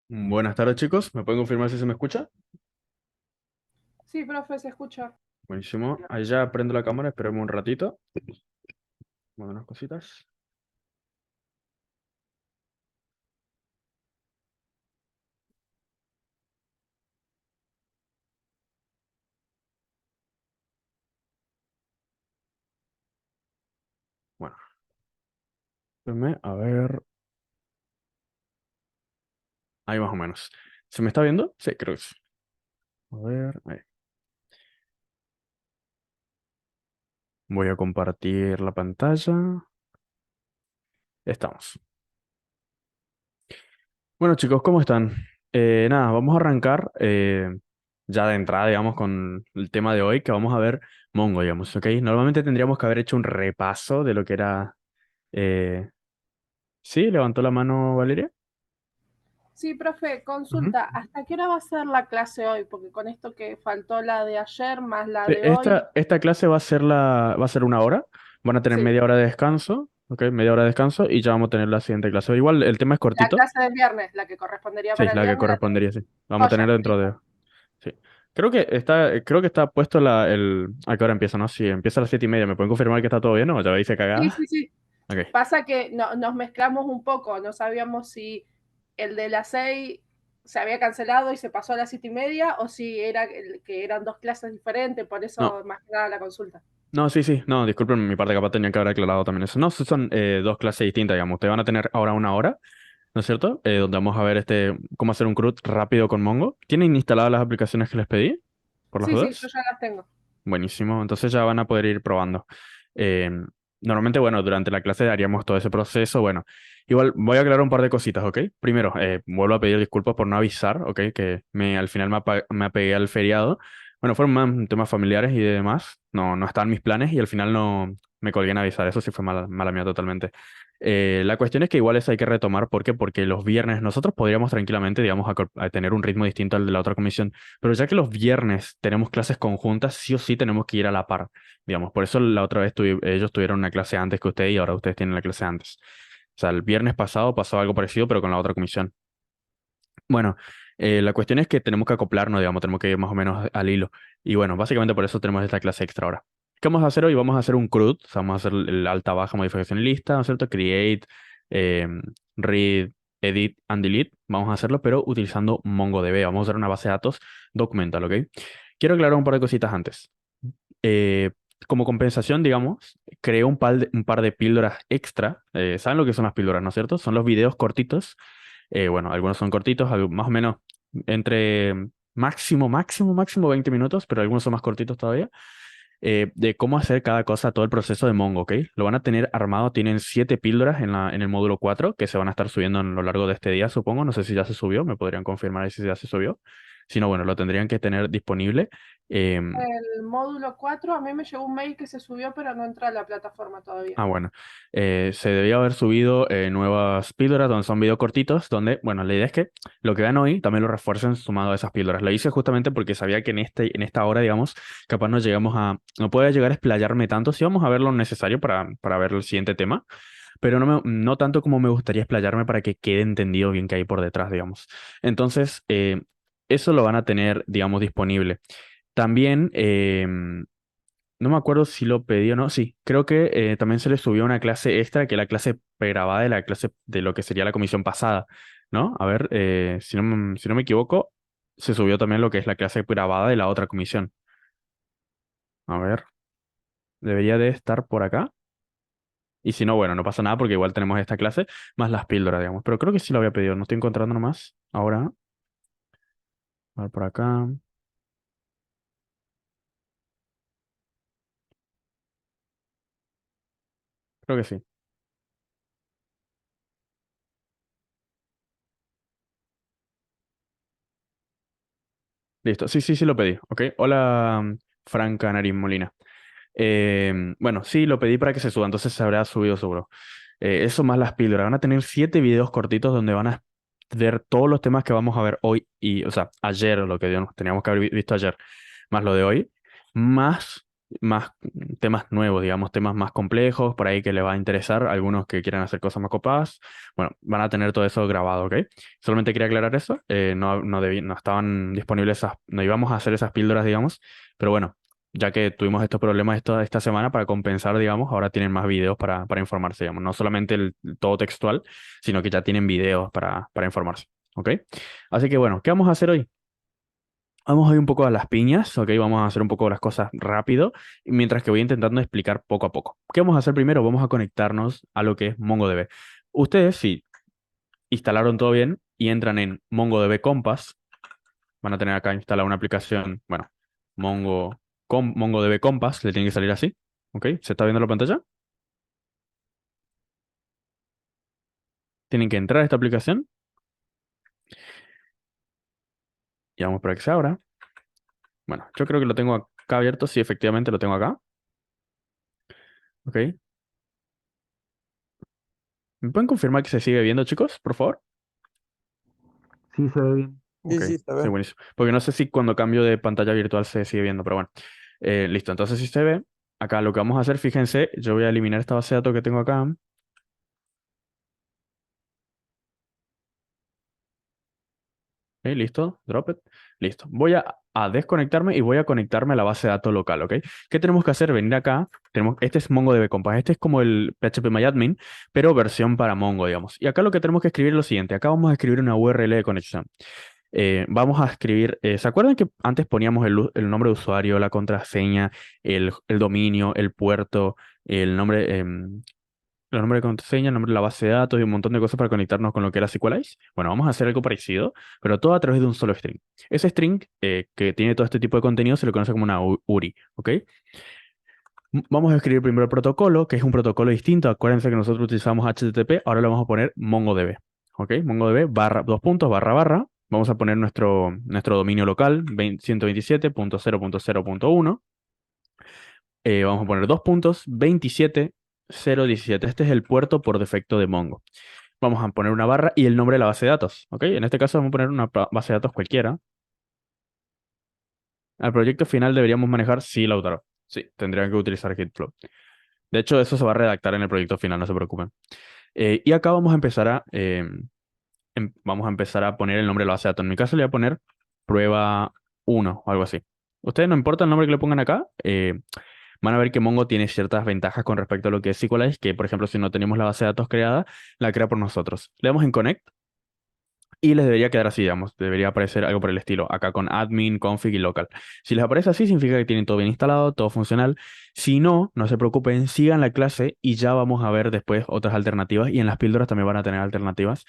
Buenas tardes, chicos. ¿Me pueden confirmar si se me escucha? Sí, profe, se escucha. Buenísimo. Ahí ya prendo la cámara, esperemos un ratito. Bueno, unas cositas. Bueno, a ver. Ahí más o menos. ¿Se me está viendo? Sí, creo que sí. A ver, ahí. Voy a compartir la pantalla. Estamos. Bueno, chicos, ¿cómo están? Nada, vamos a arrancar ya de entrada, digamos, con el tema de hoy, que vamos a ver Mongo, digamos, ¿ok? Normalmente tendríamos que haber hecho un repaso de lo que era... eh, ¿Sí? ¿Levantó la mano Valeria? Sí, profe, consulta, ¿hasta qué hora va a ser la clase hoy? Porque con esto que faltó la de ayer más la Sí, de hoy. esta clase va a ser una hora. Van a tener Sí, media hora de descanso, ¿ok? Media hora de descanso y ya vamos a tener la siguiente clase. Igual el tema es la cortito. clase del viernes, la que correspondería Sí, para el la que viernes, la tenemos. correspondería, sí. Vamos a tener Joya, dentro listo. de... Sí. Creo que está puesto el... ¿A qué hora empieza, no? Si empieza a las 7:30, ¿me pueden confirmar que está todo bien o ya veis Sí, cagada? sí, sí. Ok. Pasa que nos mezclamos un poco, no sabíamos si el de las 6 se había cancelado y se pasó a las 7:30 o si era que eran dos clases diferentes, por No, eso más que nada la consulta. no, sí, sí. No, disculpen, mi parte capaz tenía que haber aclarado también eso. No, son dos clases distintas, digamos. Ustedes van a tener ahora una hora, ¿no es cierto? Donde vamos a ver cómo hacer un CRUD rápido con Mongo. ¿Tienen instaladas las aplicaciones que les pedí? Por las Sí, sí, yo dudas. ya las tengo. Buenísimo. Entonces ya van a poder ir probando. Eh, Normalmente, bueno, durante la clase haríamos todo ese proceso. Bueno, igual voy a aclarar un par de cositas, ¿ok? Primero, vuelvo a pedir disculpas por no avisar, ¿ok? Que al final me apegué al feriado. Bueno, fueron más temas familiares y demás. No, no estaban mis planes y al final no me colgué en avisar. Eso sí fue mala mía totalmente. La cuestión es que igual eso hay que retomar. ¿Por qué? Porque los viernes nosotros podríamos tranquilamente, digamos, a tener un ritmo distinto al de la otra comisión. Pero ya que los viernes tenemos clases conjuntas, sí o sí tenemos que ir a la par, digamos. Por eso la otra vez ellos tuvieron una clase antes que ustedes y ahora ustedes tienen la clase antes. O sea, el viernes pasado pasó algo parecido, pero con la otra comisión. Bueno, la cuestión es que tenemos que acoplarnos, digamos, tenemos que ir más o menos al hilo. Y bueno, básicamente por eso tenemos esta clase extra ahora. ¿Qué vamos a hacer hoy? Vamos a hacer un CRUD, o sea, vamos a hacer el alta, baja, modificación y lista, ¿no es cierto? Create, eh, read, edit and delete. Vamos a hacerlo, pero utilizando MongoDB. Vamos a usar una base de datos documental, ¿ok? Quiero aclarar un par de cositas antes. Eh, Como compensación, digamos, creé un par de píldoras extra. ¿Saben lo que son las píldoras, no es cierto? Son los videos cortitos. Bueno, algunos son cortitos, más o menos entre máximo 20 minutos, pero algunos son más cortitos todavía. De cómo hacer cada cosa, todo el proceso de Mongo, ¿ok? Lo van a tener armado, tienen 7 píldoras en el módulo 4 que se van a estar subiendo a lo largo de este día, supongo. No sé si ya se subió, me podrían confirmar ahí si ya se subió. Si no, bueno, lo tendrían que tener disponible. Em, El módulo 4 a mí me llegó un mail que se subió, pero no entra a la plataforma todavía. Bueno, se debía haber subido nuevas píldoras donde son videos cortitos, donde, bueno, la idea es que lo que vean hoy también lo refuercen sumado a esas píldoras. Lo hice justamente porque sabía que en esta hora, digamos, capaz no puede llegar a explayarme tanto, si vamos a ver lo necesario para ver el siguiente tema, pero no tanto como me gustaría explayarme para que quede entendido bien qué hay por detrás, digamos. Entonces, eso lo van a tener, digamos, disponible. También, no me acuerdo si lo pedí o no. Sí, creo que también se le subió una clase extra, que es la clase pregrabada de la clase de lo que sería la comisión pasada, ¿no? A ver, si no me equivoco, se subió también lo que es la clase grabada de la otra comisión. A ver, debería de estar por acá. Y si no, bueno, no pasa nada porque igual tenemos esta clase más las píldoras, digamos. Pero creo que sí lo había pedido, no estoy encontrando nomás. Ahora, a ver por acá. Creo que sí. Listo. Sí, sí, sí lo pedí. Ok. Hola, Franca Nariz Molina. Bueno, sí, lo pedí para que se suba, entonces se habrá subido seguro. Eso más las píldoras. Van a tener 7 videos cortitos donde van a ver todos los temas que vamos a ver hoy o sea, ayer, lo que teníamos que haber visto ayer, más lo de hoy, más más temas nuevos, digamos, temas más complejos, por ahí que les va a interesar, algunos que quieran hacer cosas más copadas, bueno, van a tener todo eso grabado, ¿ok? Solamente quería aclarar eso, no estaban disponibles no íbamos a hacer esas píldoras, digamos, pero bueno, ya que tuvimos estos problemas esta semana para compensar, digamos, ahora tienen más videos para informarse, digamos, no solamente el todo textual, sino que ya tienen videos para informarse, ¿ok? Así que bueno, ¿qué vamos a hacer hoy? Vamos a ir un poco a las piñas, ¿ok? Vamos a hacer un poco las cosas rápido, mientras que voy intentando explicar poco a poco. ¿Qué vamos a hacer primero? Vamos a conectarnos a lo que es MongoDB. Ustedes, si instalaron todo bien y entran en MongoDB Compass, van a tener acá instalada una aplicación, bueno, MongoDB Compass, le tiene que salir así, ¿ok? ¿Se está viendo la pantalla? Tienen que entrar a esta aplicación y vamos para que se abra. Bueno, yo creo que lo tengo acá abierto, sí, efectivamente lo tengo acá, ¿ok? ¿Me pueden confirmar que se sigue viendo, chicos, por favor? Sí, se ve bien. Sí, Ok, sí, se sí, ve. buenísimo. Porque no sé si cuando cambio de pantalla virtual se sigue viendo, pero bueno. Listo, entonces si se ve, acá lo que vamos a hacer, fíjense, yo voy a eliminar esta base de datos que tengo acá. Listo, drop it. Listo. Voy a desconectarme y voy a conectarme a la base de datos local, ¿ok? ¿Qué tenemos que hacer? Venir acá. Este es MongoDB Compass. Este es como el PHP pero versión para Mongo, digamos. Y acá lo que tenemos que escribir es lo siguiente. Acá vamos a escribir una URL de conexión. Vamos a escribir, ¿se acuerdan que antes poníamos el nombre de usuario, la contraseña, el dominio, el puerto, el nombre, el nombre de contraseña, el nombre de la base de datos y un montón de cosas para conectarnos con lo que era SQLite? Bueno, vamos a hacer algo parecido, pero todo a través de un solo string. Ese string que tiene todo este tipo de contenido se le conoce como una URI, ¿ok? Vamos a escribir primero el protocolo, que es un protocolo distinto. Acuérdense que nosotros utilizamos HTTP, ahora le vamos a poner MongoDB. ¿Ok? MongoDB barra, dos puntos, barra, barra. Vamos a poner nuestro dominio local, 127.0.0.1. Vamos a poner dos puntos, 27.0.17. Este es el puerto por defecto de Mongo. Vamos a poner una barra y el nombre de la base de datos. ¿Ok? En este caso vamos a poner una base de datos cualquiera. Al proyecto final deberíamos manejar, sí, Lautaro. Sí, tendrían que utilizar Gitflow. De hecho, eso se va a redactar en el proyecto final, no se preocupen. Y acá vamos a empezar a poner el nombre de la base de datos. En mi caso le voy a poner prueba 1 o algo así. Ustedes no importa el nombre que le pongan acá, van a ver que Mongo tiene ciertas ventajas con respecto a lo que es SQLite, que por ejemplo si no tenemos la base de datos creada, la crea por nosotros. Le damos en Connect y les debería quedar así, digamos. Debería aparecer algo por el estilo. Acá con admin, config y local. Si les aparece así, significa que tienen todo bien instalado, todo funcional. Si no, no se preocupen, sigan la clase y ya vamos a ver después otras alternativas. Y en las píldoras también van a tener alternativas.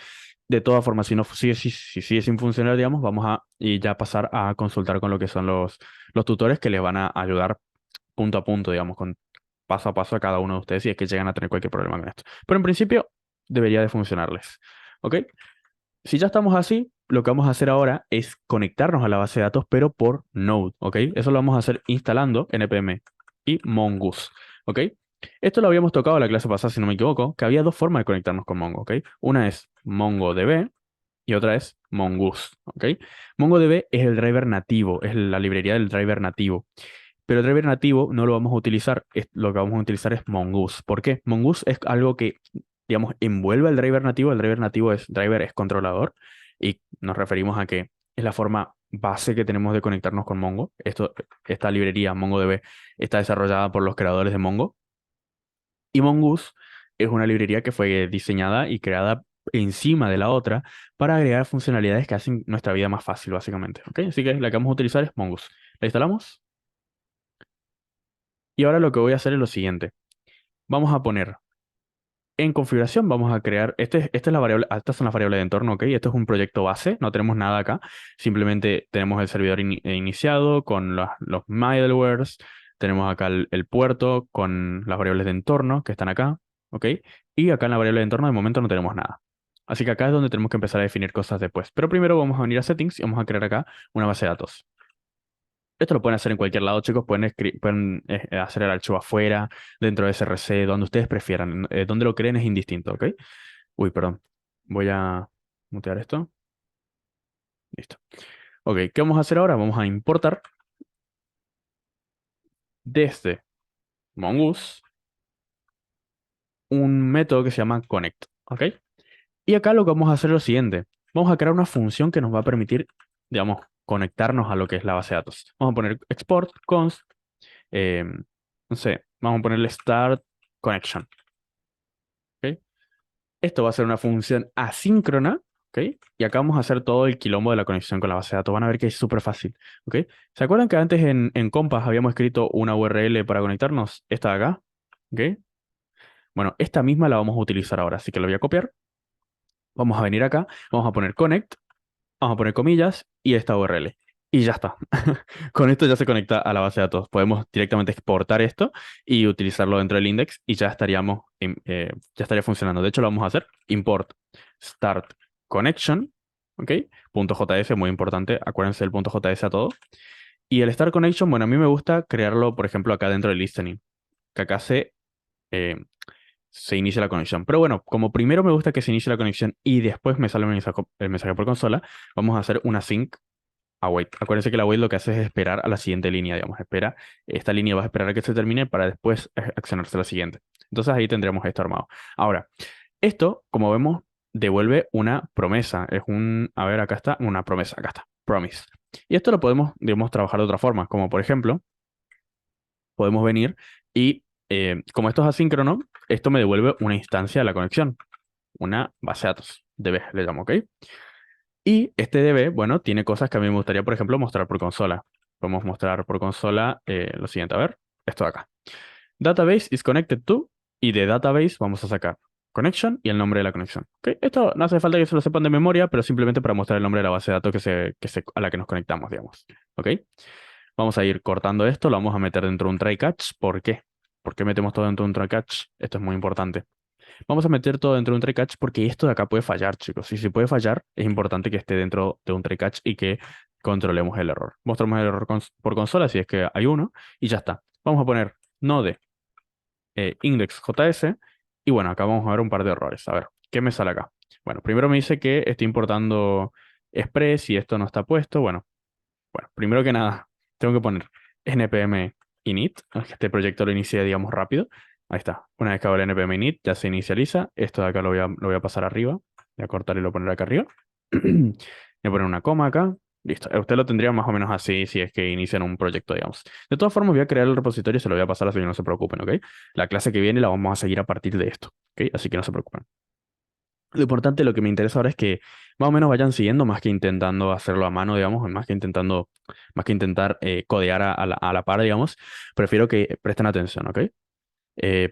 De todas formas, si no sigue, si sigue sin funcionar, digamos, vamos a y ya pasar a consultar con lo que son los tutores que les van a ayudar punto a punto, digamos, con paso a paso a cada uno de ustedes si es que llegan a tener cualquier problema con esto. Pero en principio, debería de funcionarles. ¿Ok? Si ya estamos así, lo que vamos a hacer ahora es conectarnos a la base de datos, pero por Node, ¿ok? Eso lo vamos a hacer instalando npm y mongoose, ¿ok? Esto lo habíamos tocado en la clase pasada, si no me equivoco, que había dos formas de conectarnos con Mongo, ¿ok? Una es MongoDB y otra es Mongoose, ¿ok? MongoDB es el driver nativo, es la librería del driver nativo. Pero el driver nativo no lo vamos a utilizar, lo que vamos a utilizar es Mongoose. ¿Por qué? Mongoose es algo que, digamos, envuelve al driver nativo. El driver nativo driver es controlador y nos referimos a que es la forma base que tenemos de conectarnos con Mongo. Esta librería MongoDB está desarrollada por los creadores de Mongo y Mongoose es una librería que fue diseñada y creada encima de la otra para agregar funcionalidades que hacen nuestra vida más fácil, básicamente. ¿Ok? Así que la que vamos a utilizar es Mongoose. ¿La instalamos? Y ahora lo que voy a hacer es lo siguiente. Vamos a poner en configuración, vamos a crear, esta es la variable, estas son las variables de entorno, ¿ok? Esto es un proyecto base, no tenemos nada acá. Simplemente tenemos el servidor iniciado con los middlewares, tenemos acá el puerto con las variables de entorno que están acá, ¿ok? Y acá en la variable de entorno de momento no tenemos nada. Así que acá es donde tenemos que empezar a definir cosas después. Pero primero vamos a venir a settings y vamos a crear acá una base de datos. Esto lo pueden hacer en cualquier lado, chicos. Pueden hacer el archivo afuera, dentro de SRC, donde ustedes prefieran. Donde lo creen es indistinto, ¿ok? Uy, perdón. Voy a mutear esto. Listo. Ok, ¿qué vamos a hacer ahora? Vamos a importar desde Mongoose un método que se llama connect, ¿ok? Y acá lo que vamos a hacer es lo siguiente. Vamos a crear una función que nos va a permitir, digamos, conectarnos a lo que es la base de datos. Vamos a poner export const, eh, no sé, vamos a ponerle start connection, ¿ok? Esto va a ser una función asíncrona, ¿ok? Y acá vamos a hacer todo el quilombo de la conexión con la base de datos. Van a ver que es súper fácil, ¿ok? ¿Se acuerdan que antes en Compass habíamos escrito una URL para conectarnos? Esta de acá, ¿ok? Bueno, esta misma la vamos a utilizar ahora, así que lo voy a copiar. Vamos a venir acá, vamos a poner connect, vamos a poner comillas y esta URL. Y ya está. Con esto ya se conecta a la base de datos. Podemos directamente exportar esto y utilizarlo dentro del index y ya estaríamos, ya estaría funcionando. De hecho, lo vamos a hacer. Import start connection, ¿ok? Punto .js, muy importante. Acuérdense del punto .js a todo. Y el start connection, bueno, a mí me gusta crearlo, por ejemplo, acá dentro del listening. Que acá eh, se inicia la conexión. Pero bueno, como primero me gusta que se inicie la conexión y después me sale el mensaje por consola, vamos a hacer una sync await. Acuérdense que la await lo que hace es esperar a la siguiente línea, digamos, espera, esta línea va a esperar a que se termine para después accionarse la siguiente. Entonces ahí tendremos esto armado. Ahora, esto, como vemos, devuelve una promesa. Es un, a ver, acá está, una promesa, acá está, promise. Y esto lo podemos, digamos, trabajar de otra forma, como por ejemplo, podemos venir y, como esto es asíncrono, esto me devuelve una instancia de la conexión, una base de datos, DB, le llamo, ¿ok? Y este DB, bueno, tiene cosas que a mí me gustaría, por ejemplo, mostrar por consola. Podemos mostrar por consola lo siguiente. A ver, esto de acá. Database is connected to, y de database vamos a sacar connection y el nombre de la conexión. ¿Ok? Esto no hace falta que se lo sepan de memoria, pero simplemente para mostrar el nombre de la base de datos a la que nos conectamos, digamos. ¿Ok? Vamos a ir cortando esto, lo vamos a meter dentro de un try catch. ¿Por qué? ¿Por qué metemos todo dentro de un try catch? Esto es muy importante. Vamos a meter todo dentro de un try catch porque esto de acá puede fallar, chicos. Y si puede fallar, es importante que esté dentro de un try catch y que controlemos el error. Mostramos el error por consola si es que hay uno y ya está. Vamos a poner node index.js y bueno, acá vamos a ver un par de errores. A ver, ¿qué me sale acá? Bueno, primero me dice que estoy importando Express y esto no está puesto. Bueno, primero que nada, tengo que poner npm init, que este proyecto lo inicie, digamos, rápido. Ahí está. Una vez que hago el npm init, ya se inicializa. Esto de acá lo voy a pasar arriba. Voy a cortar y lo poner acá arriba. Voy a poner una coma acá. Listo. Usted lo tendría más o menos así si es que inician un proyecto, digamos. De todas formas, voy a crear el repositorio y se lo voy a pasar así que no se preocupen, ¿ok? La clase que viene la vamos a seguir a partir de esto, ¿ok? Así que no se preocupen. Lo importante, lo que me interesa ahora es que más o menos vayan siguiendo más que intentando hacerlo a mano, digamos, más que intentar codear a la par, digamos, prefiero que presten atención, ¿ok?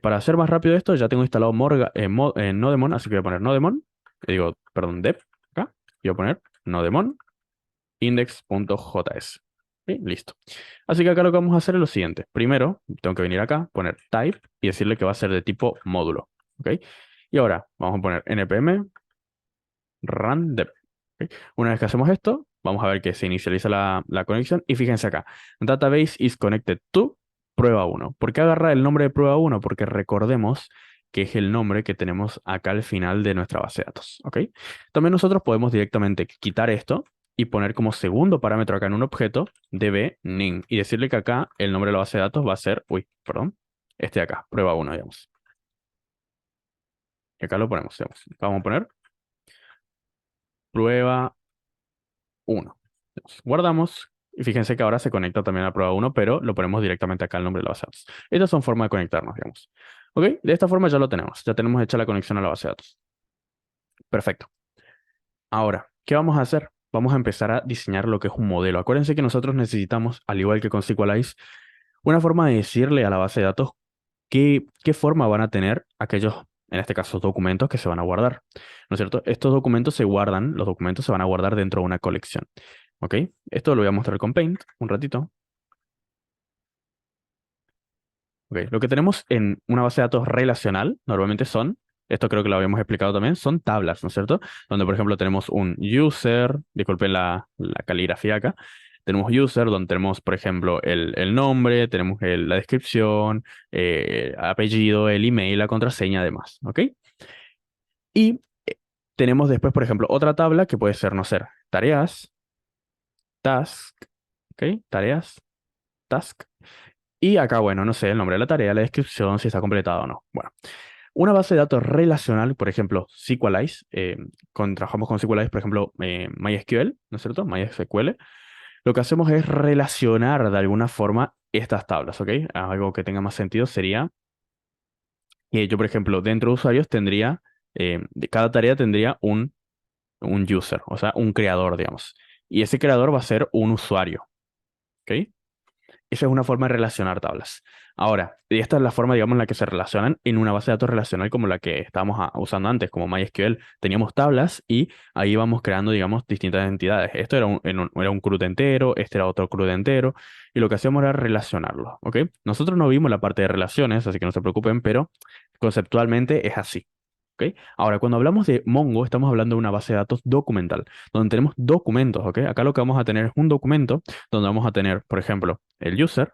Para hacer más rápido esto, ya tengo instalado Nodemon, así que voy a poner Nodemon, digo, perdón, dev, acá, y voy a poner Nodemon index.js. ¿Sí? Listo. Así que acá lo que vamos a hacer es lo siguiente. Primero, tengo que venir acá, poner type y decirle que va a ser de tipo módulo, ¿ok? Y ahora vamos a poner npm run dev. ¿Ok? Una vez que hacemos esto, vamos a ver que se inicializa la conexión y fíjense acá, database is connected to prueba 1. ¿Por qué agarra el nombre de prueba 1? Porque recordemos que es el nombre que tenemos acá al final de nuestra base de datos. ¿Ok? También nosotros podemos directamente quitar esto y poner como segundo parámetro acá en un objeto db_nin y decirle que acá el nombre de la base de datos va a ser, perdón, este de acá, prueba 1, digamos. Y acá lo ponemos, digamos. Acá vamos a poner prueba 1. Guardamos y fíjense que ahora se conecta también a prueba 1, pero lo ponemos directamente acá el nombre de la base de datos. Estas son formas de conectarnos, digamos. ¿Ok? De esta forma ya lo tenemos. Ya tenemos hecha la conexión a la base de datos. Perfecto. Ahora, ¿qué vamos a hacer? Vamos a empezar a diseñar lo que es un modelo. Acuérdense que nosotros necesitamos, al igual que con SQLize, una forma de decirle a la base de datos qué forma van a tener aquellos, en este caso, documentos que se van a guardar. ¿No es cierto? Estos documentos se guardan, los documentos se van a guardar dentro de una colección. ¿Ok? Esto lo voy a mostrar con Paint un ratito. Ok, lo que tenemos en una base de datos relacional normalmente son, esto creo que lo habíamos explicado también, son tablas, ¿no es cierto? Donde, por ejemplo, tenemos un user, disculpen la caligrafía acá, tenemos user, donde tenemos, por ejemplo, el nombre, tenemos la descripción, apellido, el email, la contraseña, además, ¿ok? Y tenemos después, por ejemplo, otra tabla que puede ser, no sé, tareas, task, ¿ok? Tareas, task. Y acá, bueno, no sé, el nombre de la tarea, la descripción, si está completada o no. Bueno, una base de datos relacional, por ejemplo, SQLize, trabajamos con SQLize, por ejemplo, MySQL, ¿no es cierto? MySQL. Lo que hacemos es relacionar de alguna forma estas tablas, ¿ok? Algo que tenga más sentido sería que yo, por ejemplo, dentro de usuarios tendría, de cada tarea tendría un user, o sea, un creador, digamos. Y ese creador va a ser un usuario, ¿ok? Esa es una forma de relacionar tablas. Ahora, y esta es la forma, digamos, en la que se relacionan en una base de datos relacional como la que estábamos usando antes, como MySQL. Teníamos tablas y ahí íbamos creando, digamos, distintas entidades. Esto era un CRUD entero, este era otro CRUD entero, y lo que hacíamos era relacionarlo, ¿ok? Nosotros no vimos la parte de relaciones, así que no se preocupen, pero conceptualmente es así. ¿Ok? Ahora, cuando hablamos de Mongo, estamos hablando de una base de datos documental, donde tenemos documentos, ¿ok? Acá lo que vamos a tener es un documento donde vamos a tener, por ejemplo, el user,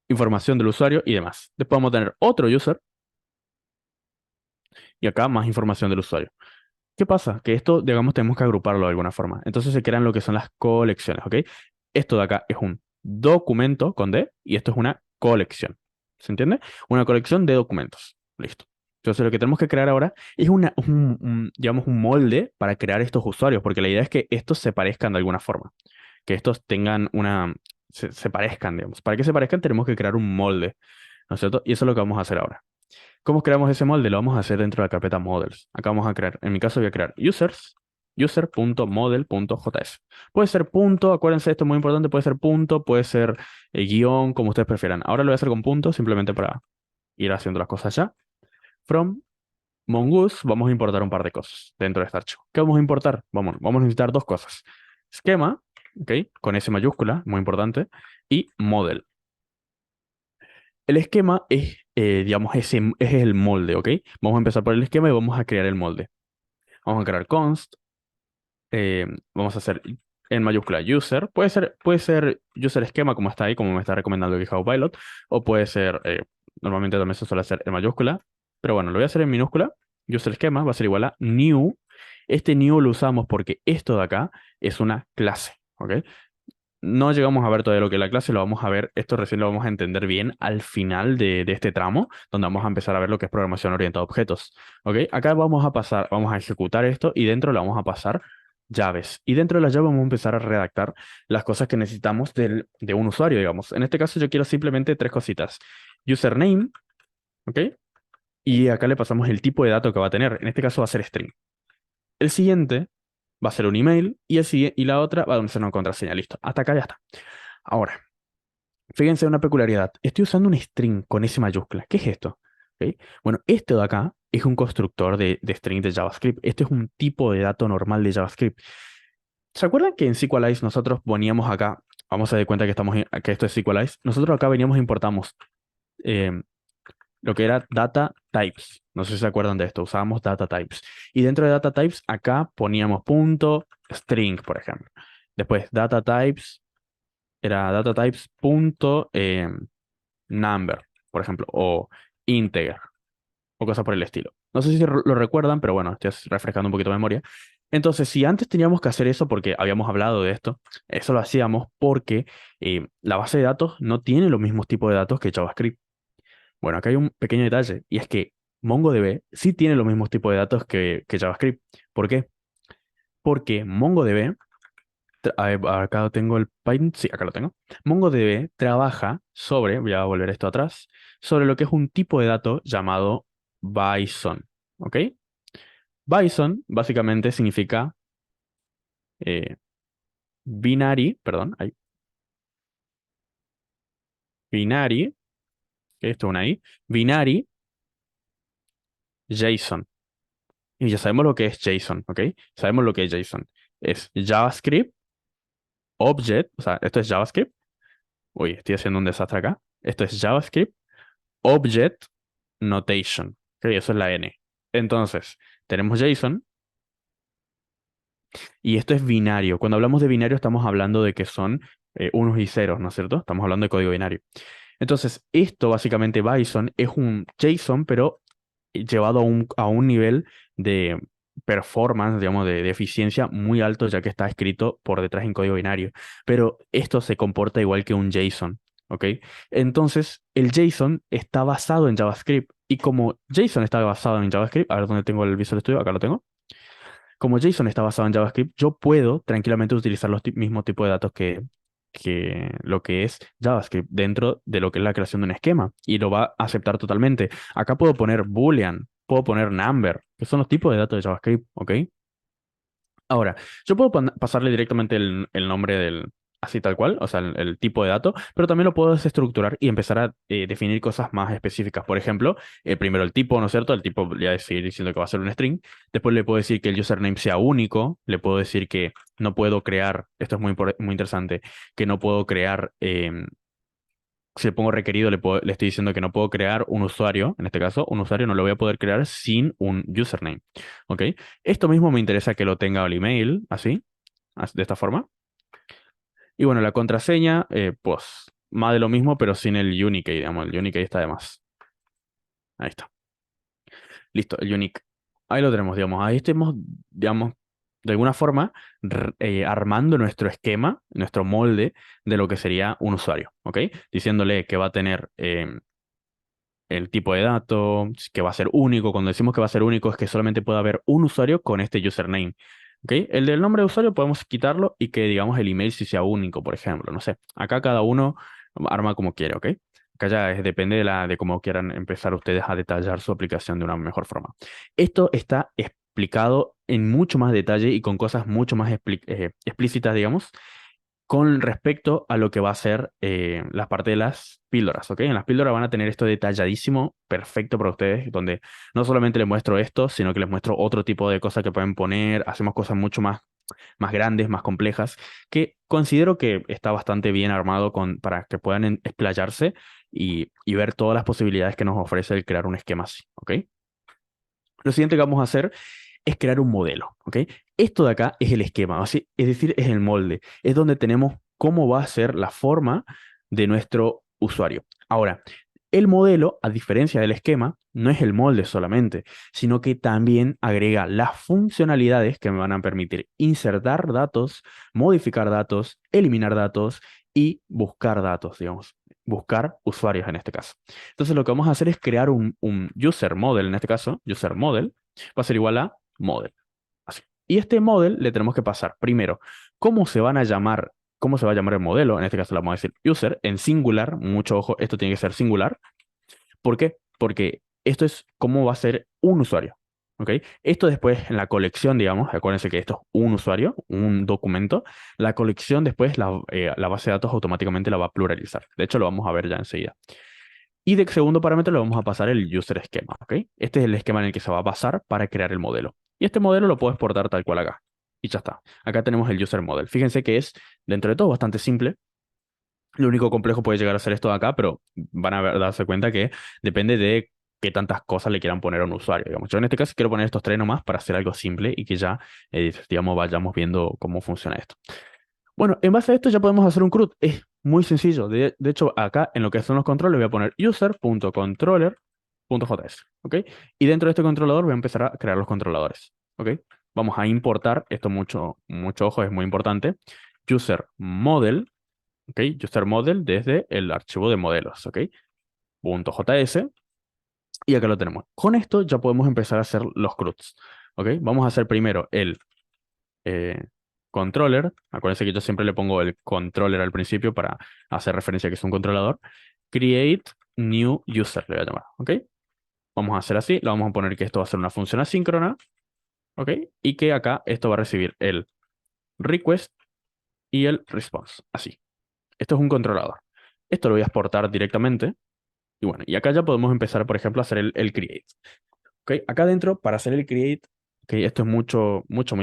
información del usuario y demás. Después vamos a tener otro user y acá más información del usuario. ¿Qué pasa? Que esto, digamos, tenemos que agruparlo de alguna forma. Entonces se crean lo que son las colecciones, ¿ok? Esto de acá es un documento con D y esto es una colección. ¿Se entiende? Una colección de documentos. Listo. Entonces lo que tenemos que crear ahora es digamos, un molde para crear estos usuarios, porque la idea es que estos se parezcan de alguna forma, que estos tengan se parezcan, digamos. Para que se parezcan tenemos que crear un molde, ¿no es cierto? Y eso es lo que vamos a hacer ahora. ¿Cómo creamos ese molde? Lo vamos a hacer dentro de la carpeta models. Acá vamos a crear, en mi caso voy a crear user.model.js. Puede ser punto, acuérdense, esto es muy importante, puede ser punto, puede ser guión, como ustedes prefieran. Ahora lo voy a hacer con punto, simplemente para ir haciendo las cosas ya. From Mongoose, vamos a importar un par de cosas dentro de este archivo. ¿Qué vamos a importar? Vamos a necesitar dos cosas. Esquema, ¿ok? Con S mayúscula, muy importante, y model. El esquema es, digamos, es el molde, ¿ok? Vamos a empezar por el esquema y vamos a crear el molde. Vamos a crear const, vamos a hacer en mayúscula user, puede ser user esquema como está ahí, como me está recomendando GitHub Pilot, o puede ser, normalmente también se suele hacer en mayúscula, pero bueno, lo voy a hacer en minúscula, user esquema va a ser igual a new. Este new lo usamos porque esto de acá es una clase, ¿ok? No llegamos a ver todavía lo que es la clase, lo vamos a ver, esto recién lo vamos a entender bien al final de este tramo, donde vamos a empezar a ver lo que es programación orientada a objetos. ¿Ok? Acá vamos a ejecutar esto y dentro le vamos a pasar llaves. Y dentro de las llaves vamos a empezar a redactar las cosas que necesitamos de un usuario, digamos. En este caso yo quiero simplemente tres cositas. Username, ¿ok? Y acá le pasamos el tipo de dato que va a tener. En este caso va a ser string. El siguiente va a ser un email y la otra va a ser una contraseña. Listo. Hasta acá ya está. Ahora, fíjense una peculiaridad. Estoy usando un string con S mayúscula. ¿Qué es esto? ¿Ok? Bueno, este de acá es un constructor de string de JavaScript. Este es un tipo de dato normal de JavaScript. ¿Se acuerdan que en SQLize nosotros poníamos acá, vamos a dar cuenta que, que esto es SQLize, nosotros acá veníamos e importamos eh, lo que era data types. No sé si se acuerdan de esto, usábamos data types. Y dentro de data types acá poníamos punto string, por ejemplo. Después data types era data types punto number, por ejemplo, o integer, o cosas por el estilo. No sé si lo recuerdan, pero bueno, estoy refrescando un poquito de memoria. Entonces, si antes teníamos que hacer eso porque habíamos hablado de esto, eso lo hacíamos porque la base de datos no tiene los mismos tipos de datos que JavaScript. Bueno, acá hay un pequeño detalle, y es que MongoDB sí tiene los mismos tipos de datos que JavaScript. ¿Por qué? Porque MongoDB acá tengo el Python. Sí, acá lo tengo. MongoDB trabaja sobre, voy a volver esto atrás, sobre lo que es un tipo de dato llamado Bison. ¿Ok? Bison básicamente significa eh, binary, perdón, binary, que esto es una I, binary JSON. Y ya sabemos lo que es JSON, ¿ok? Sabemos lo que es JSON. Es JavaScript, object, o sea, esto es JavaScript. Uy, estoy haciendo un desastre acá. Esto es JavaScript, object, notation. ¿Ok? Eso es la N. Entonces, tenemos JSON y esto es binario. Cuando hablamos de binario estamos hablando de que son unos y ceros, ¿no es cierto? Estamos hablando de código binario. Entonces, esto básicamente Bison es un JSON, pero llevado a un nivel de performance, digamos, de eficiencia muy alto, ya que está escrito por detrás en código binario. Pero esto se comporta igual que un JSON. ¿ok? Entonces, el JSON está basado en JavaScript. Y como JSON está basado en JavaScript, a ver dónde tengo el Visual Studio, acá lo tengo. Como JSON está basado en JavaScript, yo puedo tranquilamente utilizar los mismos tipos de datos que lo que es JavaScript dentro de lo que es la creación de un esquema. Y lo va a aceptar totalmente. Acá puedo poner Boolean, puedo poner Number, que son los tipos de datos de JavaScript, ¿ok? Ahora, yo puedo pasarle directamente el nombre del, así tal cual, o sea, el tipo de dato, pero también lo puedo desestructurar y empezar a definir cosas más específicas. Por ejemplo, primero el tipo, ¿no es cierto? El tipo le voy a seguir diciendo que va a ser un string. Después le puedo decir que el username sea único. Le puedo decir que no puedo crear, esto es muy interesante, que no puedo crear si le pongo requerido, le estoy diciendo que no puedo crear un usuario, en este caso, un usuario no lo voy a poder crear sin un username. ¿Ok? Esto mismo me interesa que lo tenga el email, así, de esta forma. Y bueno, la contraseña, pues, más de lo mismo, pero sin el unique, digamos, el unique está de más. Ahí está. Listo, el unique. Ahí lo tenemos, digamos. Ahí estamos, digamos, de alguna forma, armando nuestro esquema, nuestro molde de lo que sería un usuario, ¿ok? Diciéndole que va a tener el tipo de datos, que va a ser único. Cuando decimos que va a ser único es que solamente puede haber un usuario con este username. ¿Ok? El del nombre de usuario podemos quitarlo y que digamos el email si sea único, por ejemplo. No sé. Acá cada uno arma como quiere, ¿ok? Acá ya depende de cómo quieran empezar ustedes a detallar su aplicación de una mejor forma. Esto está explicado en mucho más detalle y con cosas mucho más explícitas, digamos, con respecto a lo que va a ser la parte de las píldoras, ¿ok? En las píldoras van a tener esto detalladísimo, perfecto para ustedes, donde no solamente les muestro esto, sino que les muestro otro tipo de cosas que pueden poner, hacemos cosas mucho más grandes, más complejas, que considero que está bastante bien armado para que puedan explayarse y ver todas las posibilidades que nos ofrece el crear un esquema así, ¿ok? Lo siguiente que vamos a hacer es crear un modelo, ¿ok? Esto de acá es el esquema, ¿sí? Es decir, es el molde, es donde tenemos cómo va a ser la forma de nuestro usuario. Ahora, el modelo, a diferencia del esquema, no es el molde solamente, sino que también agrega las funcionalidades que me van a permitir insertar datos, modificar datos, eliminar datos y buscar datos, digamos, buscar usuarios en este caso. Entonces lo que vamos a hacer es crear un user model, en este caso, user model, va a ser igual a model. Así. Y este model le tenemos que pasar primero cómo se van a llamar, cómo se va a llamar el modelo. En este caso le vamos a decir user en singular. Mucho ojo, esto tiene que ser singular. ¿Por qué? Porque esto es cómo va a ser un usuario. ¿Ok? Esto después en la colección, digamos, acuérdense que esto es un usuario, un documento. La colección después, la base de datos automáticamente la va a pluralizar. De hecho, lo vamos a ver ya enseguida. Y de segundo parámetro le vamos a pasar el user esquema, ¿ok? Este es el esquema en el que se va a basar para crear el modelo. Y este modelo lo puedo exportar tal cual acá. Y ya está. Acá tenemos el user model. Fíjense que es, dentro de todo, bastante simple. Lo único complejo puede llegar a ser esto de acá, pero van a darse cuenta que depende de qué tantas cosas le quieran poner a un usuario. Digamos. Yo en este caso quiero poner estos tres nomás para hacer algo simple y que ya, digamos, vayamos viendo cómo funciona esto. Bueno, en base a esto ya podemos hacer un CRUD. Es muy sencillo. De hecho, acá en lo que son los controles voy a poner user.controller.js. ¿Ok? Y dentro de este controlador voy a empezar a crear los controladores. ¿Ok? Vamos a importar, esto mucho ojo, es muy importante. User model, ¿ok? User model desde el archivo de modelos, ¿ok? .js. Y acá lo tenemos. Con esto ya podemos empezar a hacer los CRUDs. ¿Ok? Vamos a hacer primero el eh, controller. Acuérdense que yo siempre le pongo el controller al principio para hacer referencia a que es un controlador. Create new user, le voy a llamar. ¿Ok? Vamos a hacer así. Le vamos a poner que esto va a ser una función asíncrona. ¿Ok? Y que acá esto va a recibir el request y el response. Así. Esto es un controlador. Esto lo voy a exportar directamente. Y bueno, y acá ya podemos empezar, por ejemplo, a hacer el create. ¿Ok? Acá adentro, para hacer el create, que esto es muy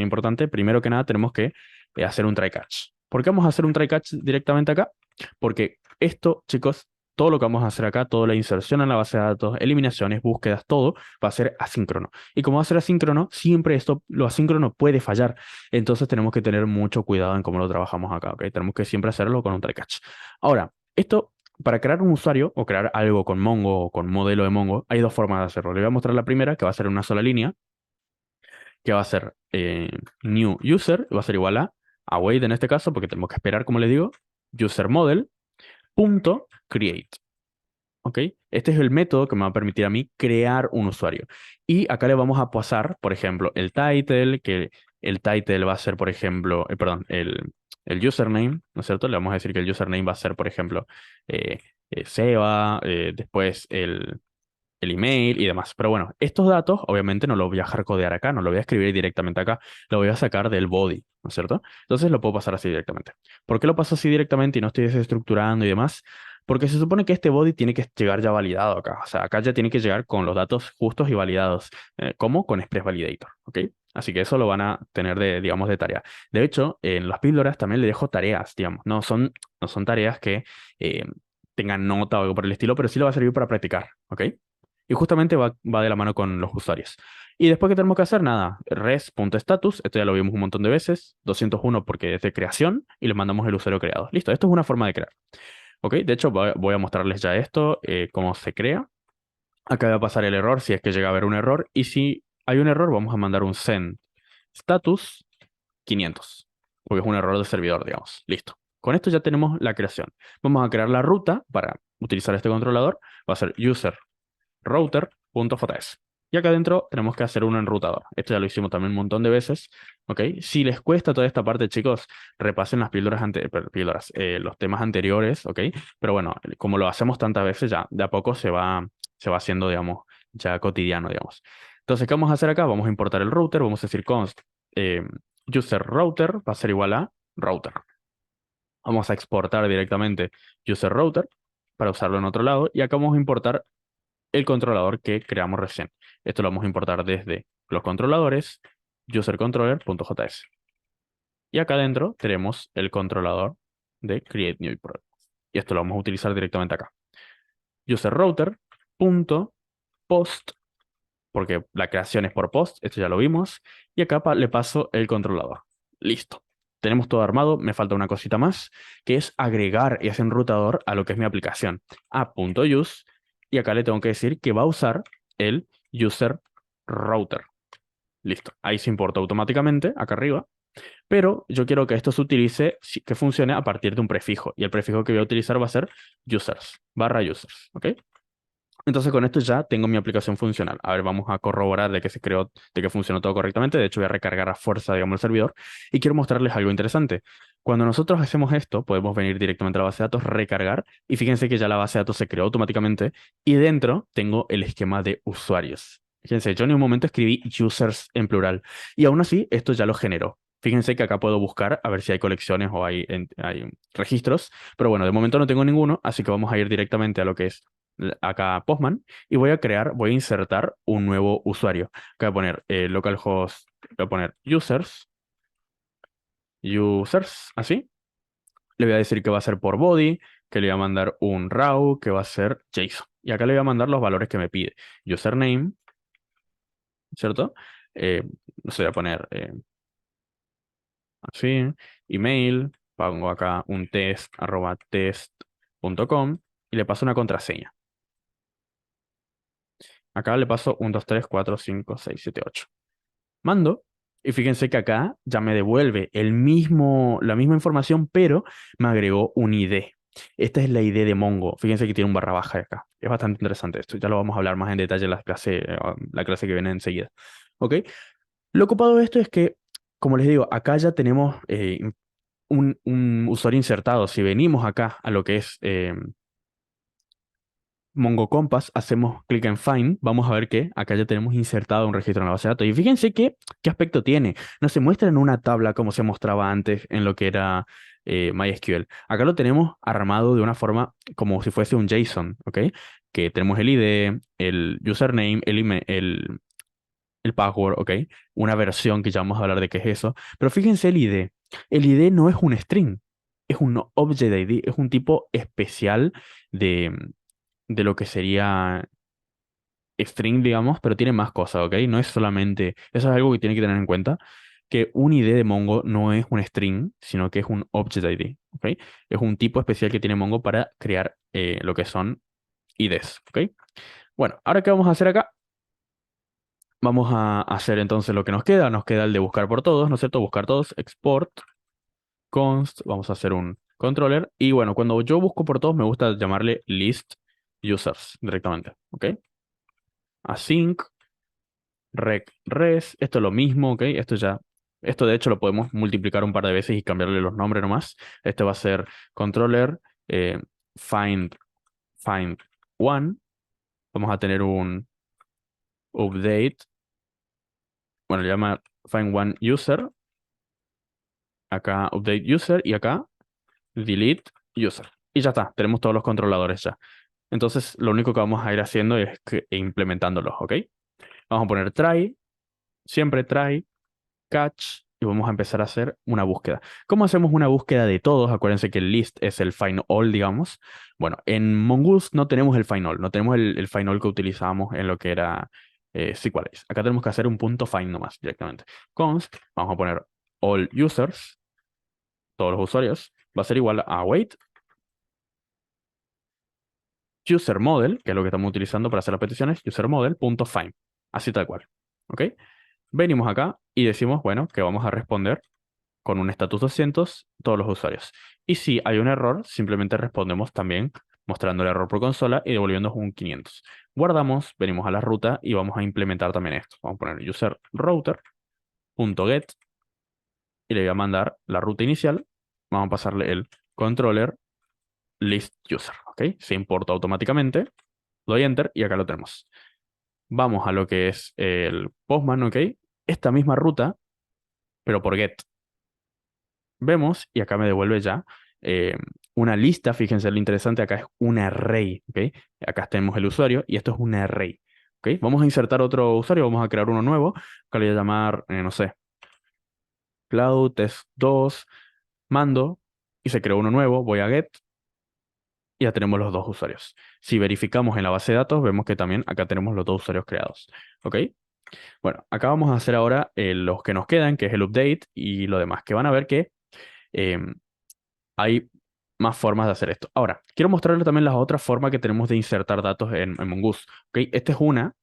importante, primero que nada tenemos que hacer un try catch. ¿Por qué vamos a hacer un try catch directamente acá? Porque esto, chicos, todo lo que vamos a hacer acá, toda la inserción en la base de datos, eliminaciones, búsquedas, todo va a ser asíncrono. Y como va a ser asíncrono, siempre lo asíncrono puede fallar. Entonces tenemos que tener mucho cuidado en cómo lo trabajamos acá, ¿ok? Tenemos que siempre hacerlo con un try catch. Ahora, esto para crear un usuario o crear algo con Mongo o con modelo de Mongo, hay dos formas de hacerlo. Le voy a mostrar la primera, que va a ser en una sola línea, que va a ser new user, va a ser igual a await en este caso, porque tenemos que esperar, como les digo, user model, punto create. ¿Ok? Este es el método que me va a permitir a mí crear un usuario. Y acá le vamos a pasar, por ejemplo, el title, que el title va a ser, por ejemplo, perdón, el username, ¿no es cierto? Le vamos a decir que el username va a ser, por ejemplo, eh, Seba, después el email y demás. Pero bueno, estos datos obviamente no los voy a hardcodear acá, no lo voy a escribir directamente acá, lo voy a sacar del body, ¿no es cierto? Entonces lo puedo pasar así directamente. ¿Por qué lo paso así directamente y no estoy desestructurando y demás? Porque se supone que este body tiene que llegar ya validado acá. O sea, acá ya tiene que llegar con los datos justos y validados. ¿Cómo? Con Express Validator, ¿ok? Así que eso lo van a tener de, digamos, de tarea. De hecho, en las píldoras también le dejo tareas, digamos. No son tareas que tengan nota o algo por el estilo, pero sí lo va a servir para practicar, ¿ok? Y justamente va de la mano con los usuarios. Y después, ¿qué tenemos que hacer? Nada, res.status, esto ya lo vimos un montón de veces, 201 porque es de creación, y le mandamos el usuario creado. Listo, esto es una forma de crear. ¿Ok? De hecho, voy a mostrarles ya esto, cómo se crea. Acá va a pasar el error si es que llega a haber un error. Y si hay un error, vamos a mandar un send status 500, porque es un error de servidor, digamos. Listo. Con esto ya tenemos la creación. Vamos a crear la ruta para utilizar este controlador. Va a ser user router.js. Y acá adentro tenemos que hacer un enrutador. Esto ya lo hicimos también un montón de veces. ¿Ok? Si les cuesta toda esta parte, chicos, repasen las los temas anteriores. ¿Ok? Pero bueno, como lo hacemos tantas veces, ya de a poco se va haciendo, digamos, ya cotidiano, digamos. Entonces, ¿qué vamos a hacer acá? Vamos a importar el router. Vamos a decir const eh, user router va a ser igual a router. Vamos a exportar directamente user router para usarlo en otro lado. Y acá vamos a importar el controlador que creamos recién. Esto lo vamos a importar desde los controladores, usercontroller.js. Y acá adentro tenemos el controlador de create new project. Y esto lo vamos a utilizar directamente acá. Userrouter.post, porque la creación es por post, esto ya lo vimos. Y acá le paso el controlador. Listo. Tenemos todo armado, me falta una cosita más, que es agregar ese enrutador a lo que es mi aplicación. A.use, y acá le tengo que decir que va a usar el user router. Listo. Ahí se importa automáticamente, acá arriba. Pero yo quiero que esto se utilice, que funcione a partir de un prefijo. Y el prefijo que voy a utilizar va a ser users, /users. ¿Ok? Entonces con esto ya tengo mi aplicación funcional. A ver, vamos a corroborar de que se creó, de que funcionó todo correctamente. De hecho, voy a recargar a fuerza, digamos, el servidor. Y quiero mostrarles algo interesante. Cuando nosotros hacemos esto, podemos venir directamente a la base de datos, recargar. Y fíjense que ya la base de datos se creó automáticamente. Y dentro tengo el esquema de usuarios. Fíjense, yo en un momento escribí users en plural. Y aún así, esto ya lo generó. Fíjense que acá puedo buscar a ver si hay colecciones o hay registros. Pero bueno, de momento no tengo ninguno. Así que vamos a ir directamente a lo que es acá Postman y voy a insertar un nuevo usuario. Acá voy a poner localhost, voy a poner users, así. Le voy a decir que va a ser por body, que le voy a mandar un raw, que va a ser JSON. Y acá le voy a mandar los valores que me pide. Username, ¿cierto? No sé, voy a poner así, email, pongo acá un test@test.com y le paso una contraseña. Acá le paso 1, 2, 3, 4, 5, 6, 7, 8. Mando. Y fíjense que acá ya me devuelve la misma información, pero me agregó un ID. Esta es la ID de Mongo. Fíjense que tiene un barra baja acá. Es bastante interesante esto. Ya lo vamos a hablar más en detalle en la clase que viene enseguida. ¿Ok? Lo ocupado de esto es que, como les digo, acá ya tenemos un usuario insertado. Si venimos acá a lo que es Mongo Compass, hacemos clic en Find, vamos a ver que acá ya tenemos insertado un registro en la base de datos. Y fíjense qué aspecto tiene. No se muestra en una tabla como se mostraba antes en lo que era MySQL. Acá lo tenemos armado de una forma como si fuese un JSON, ¿ok? Que tenemos el ID, el username, el email, el password, ¿ok? Una versión que ya vamos a hablar de qué es eso. Pero fíjense el ID. El ID no es un string, es un object ID, es un tipo especial de lo que sería string, digamos, pero tiene más cosas, ¿ok? No es solamente, eso es algo que tiene que tener en cuenta, que un ID de Mongo no es un string, sino que es un object ID, ¿ok? Es un tipo especial que tiene Mongo para crear lo que son IDs, ¿ok? Bueno, ahora ¿qué vamos a hacer acá? Vamos a hacer entonces lo que nos queda el de buscar por todos, ¿no es cierto? Buscar todos, export, const, vamos a hacer un controller. Y bueno, cuando yo busco por todos, me gusta llamarle list users directamente. ¿Ok? Async, rec, res. Esto es lo mismo. ¿Ok? Esto de hecho lo podemos multiplicar un par de veces y cambiarle los nombres nomás. Este va a ser controller find, find one. Vamos a tener un update. Bueno, le llama find one user. Acá update user y acá delete user. Y ya está, tenemos todos los controladores ya. Entonces, lo único que vamos a ir haciendo es implementándolos, ¿ok? Vamos a poner try, siempre try, catch, y vamos a empezar a hacer una búsqueda. ¿Cómo hacemos una búsqueda de todos? Acuérdense que el list es el find all, digamos. Bueno, en Mongoose no tenemos el find all, no tenemos el find all que utilizábamos en lo que era SQLite. Acá tenemos que hacer un punto find nomás directamente. Const, vamos a poner all users, todos los usuarios, va a ser igual a await user model, que es lo que estamos utilizando para hacer las peticiones, user model.find, así tal cual. ¿Ok? Venimos acá y decimos, bueno, que vamos a responder con un status 200 todos los usuarios. Y si hay un error, simplemente respondemos también mostrando el error por consola y devolviendo un 500. Guardamos, venimos a la ruta y vamos a implementar también esto. Vamos a poner user router.get y le voy a mandar la ruta inicial. Vamos a pasarle el controller list user, ¿ok? Se importa automáticamente, doy enter y acá lo tenemos. Vamos a lo que es el Postman, ¿ok? Esta misma ruta, pero por get. Vemos, y acá me devuelve ya una lista, fíjense lo interesante, acá es un array, ¿ok? Acá tenemos el usuario y esto es un array, ¿ok? Vamos a insertar otro usuario, vamos a crear uno nuevo, que le voy a llamar, no sé, cloud test 2, mando, y se creó uno nuevo, voy a get, y ya tenemos los dos usuarios. Si verificamos en la base de datos, vemos que también acá tenemos los dos usuarios creados, ¿ok? Bueno, acá vamos a hacer ahora los que nos quedan, que es el update y lo demás, que van a ver que em, hay más formas de hacer esto. Ahora, quiero mostrarles también las otras formas que tenemos de insertar datos en Mongoose. ¿Ok? Esta es una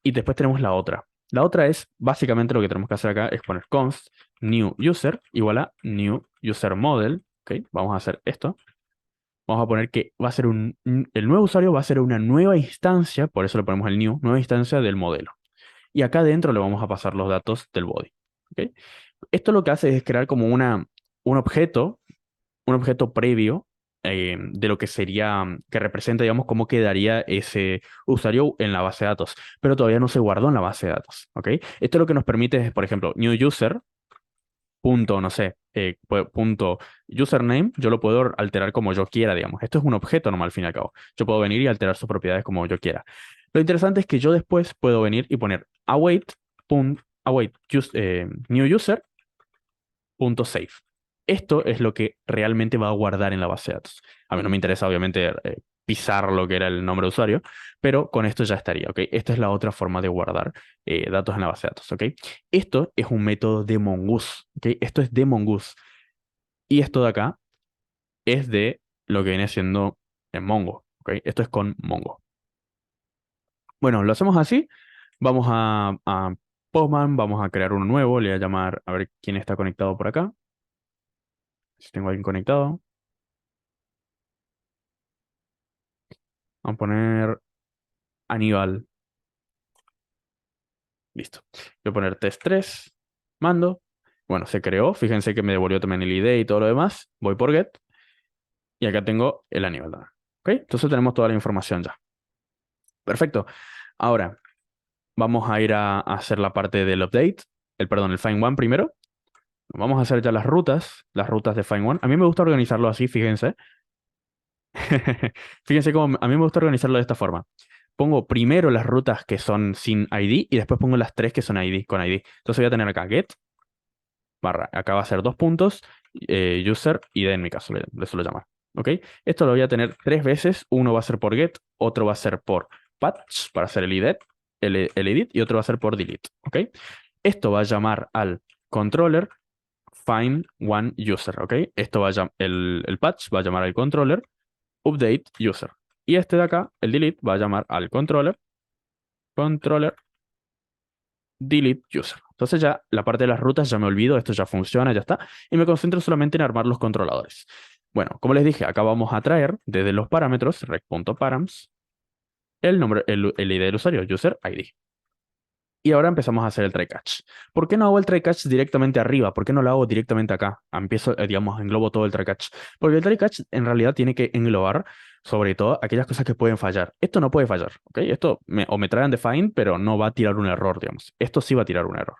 y después tenemos la otra. La otra es, básicamente lo que tenemos que hacer acá es poner const new user igual a new user model. ¿Ok? Vamos a hacer esto. Vamos a poner que va a ser el nuevo usuario va a ser una nueva instancia, por eso le ponemos el new, nueva instancia del modelo. Y acá adentro le vamos a pasar los datos del body. ¿Ok? Esto lo que hace es crear como un objeto previo de lo que sería, que representa, digamos, cómo quedaría ese usuario en la base de datos, pero todavía no se guardó en la base de datos, ¿ok? Esto lo que nos permite es, por ejemplo, new user, punto, no sé, punto username, yo lo puedo alterar como yo quiera, digamos. Esto es un objeto nomás al fin y al cabo. Yo puedo venir y alterar sus propiedades como yo quiera. Lo interesante es que yo después puedo venir y poner new user punto save. Esto es lo que realmente va a guardar en la base de datos. A mí no me interesa, obviamente, pisar lo que era el nombre de usuario, pero con esto ya estaría, ¿ok? Esta es la otra forma de guardar datos en la base de datos, ¿ok? Esto es un método de Mongoose, ¿ok? Esto es de Mongoose. Y esto de acá es de lo que viene siendo en Mongo, ¿ok? Esto es con Mongo. Bueno, lo hacemos así. Vamos a Postman, vamos a crear uno nuevo, le voy a llamar, a ver quién está conectado por acá. Si tengo alguien conectado. Vamos a poner Aníbal. Listo. Voy a poner test3, mando. Bueno, se creó. Fíjense que me devolvió también el ID y todo lo demás. Voy por get. Y acá tengo el Aníbal. ¿Ok? Entonces tenemos toda la información ya. Perfecto. Ahora, vamos a ir a hacer la parte del update. Perdón, el find one primero. Vamos a hacer ya las rutas de find one. A mí me gusta organizarlo así, fíjense. Fíjense cómo a mí me gusta organizarlo de esta forma. Pongo primero las rutas que son sin ID y después pongo las tres que son ID con ID. Entonces voy a tener acá get, barra, acá va a ser dos puntos, user, ID en mi caso, le suelo llamar. ¿Ok? Esto lo voy a tener tres veces. Uno va a ser por get, otro va a ser por patch para hacer el edit, el edit y otro va a ser por delete. ¿Ok? Esto va a llamar al controller find one user. ¿Ok? Esto va a el patch va a llamar al controller update user. Y este de acá, el delete, va a llamar al controller delete user. Entonces ya la parte de las rutas ya me olvido, esto ya funciona, ya está. Y me concentro solamente en armar los controladores. Bueno, como les dije, acá vamos a traer desde los parámetros, rec.params, el nombre, el ID del usuario, user ID. Y ahora empezamos a hacer el try catch. ¿Por qué no hago el try catch directamente arriba? ¿Por qué no lo hago directamente acá? Empiezo, digamos, englobo todo el try catch. Porque el try catch en realidad tiene que englobar sobre todo aquellas cosas que pueden fallar. Esto no puede fallar, ¿ok? Esto o me trae undefined, pero no va a tirar un error, digamos. Esto sí va a tirar un error.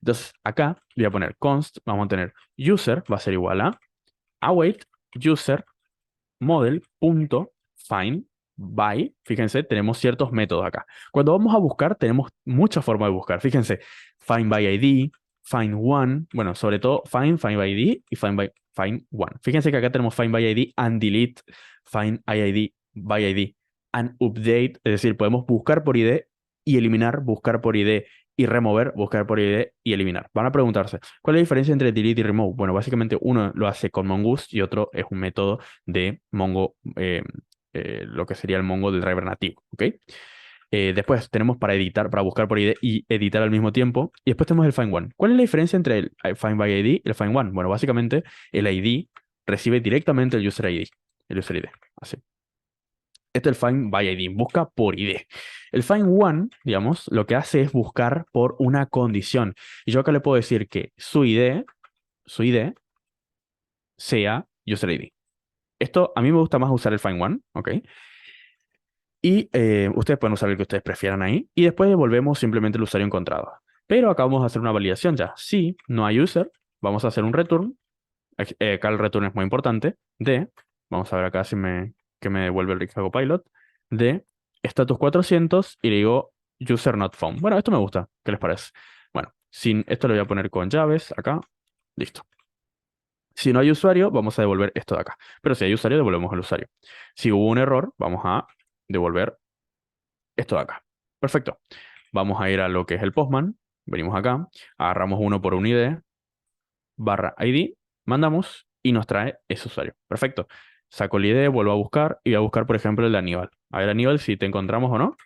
Entonces, acá voy a poner const, vamos a tener user, va a ser igual a await user model.find by, fíjense, tenemos ciertos métodos acá. Cuando vamos a buscar, tenemos muchas formas de buscar. Fíjense, find by ID, find one, bueno, sobre todo find by ID y find one. Fíjense que acá tenemos find by ID and delete, find IID by ID and update, es decir, podemos buscar por ID y eliminar, buscar por ID y remover, buscar por ID y eliminar. Van a preguntarse, ¿cuál es la diferencia entre delete y remove? Bueno, básicamente uno lo hace con Mongoose y otro es un método de Mongo, lo que sería el Mongo del driver nativo, ¿ok? Después tenemos para editar, para buscar por ID y editar al mismo tiempo. Y después tenemos el find one. ¿Cuál es la diferencia entre el find by ID y el find one? Bueno, básicamente el ID recibe directamente el user ID. El user ID, así. Este es el find by ID, busca por ID. El find one, digamos, lo que hace es buscar por una condición. Y yo acá le puedo decir que su ID sea user ID. Esto a mí me gusta más usar el find one, ¿ok? Y ustedes pueden usar el que ustedes prefieran ahí. Y después devolvemos simplemente el usuario encontrado. Pero acá vamos a hacer una validación ya. Si no hay user, vamos a hacer un return. Acá el return es muy importante. Vamos a ver acá si que me devuelve el Ricardo Copilot. De status 400 y le digo user not found. Bueno, esto me gusta. ¿Qué les parece? Bueno, esto lo voy a poner con llaves acá. Listo. Si no hay usuario, vamos a devolver esto de acá. Pero si hay usuario, devolvemos el usuario. Si hubo un error, vamos a devolver esto de acá. Perfecto. Vamos a ir a lo que es el Postman. Venimos acá, agarramos uno por un ID, barra ID, mandamos y nos trae ese usuario. Perfecto. Saco el ID, vuelvo a buscar y voy a buscar, por ejemplo, el de Aníbal. A ver, Aníbal, si te encontramos o no.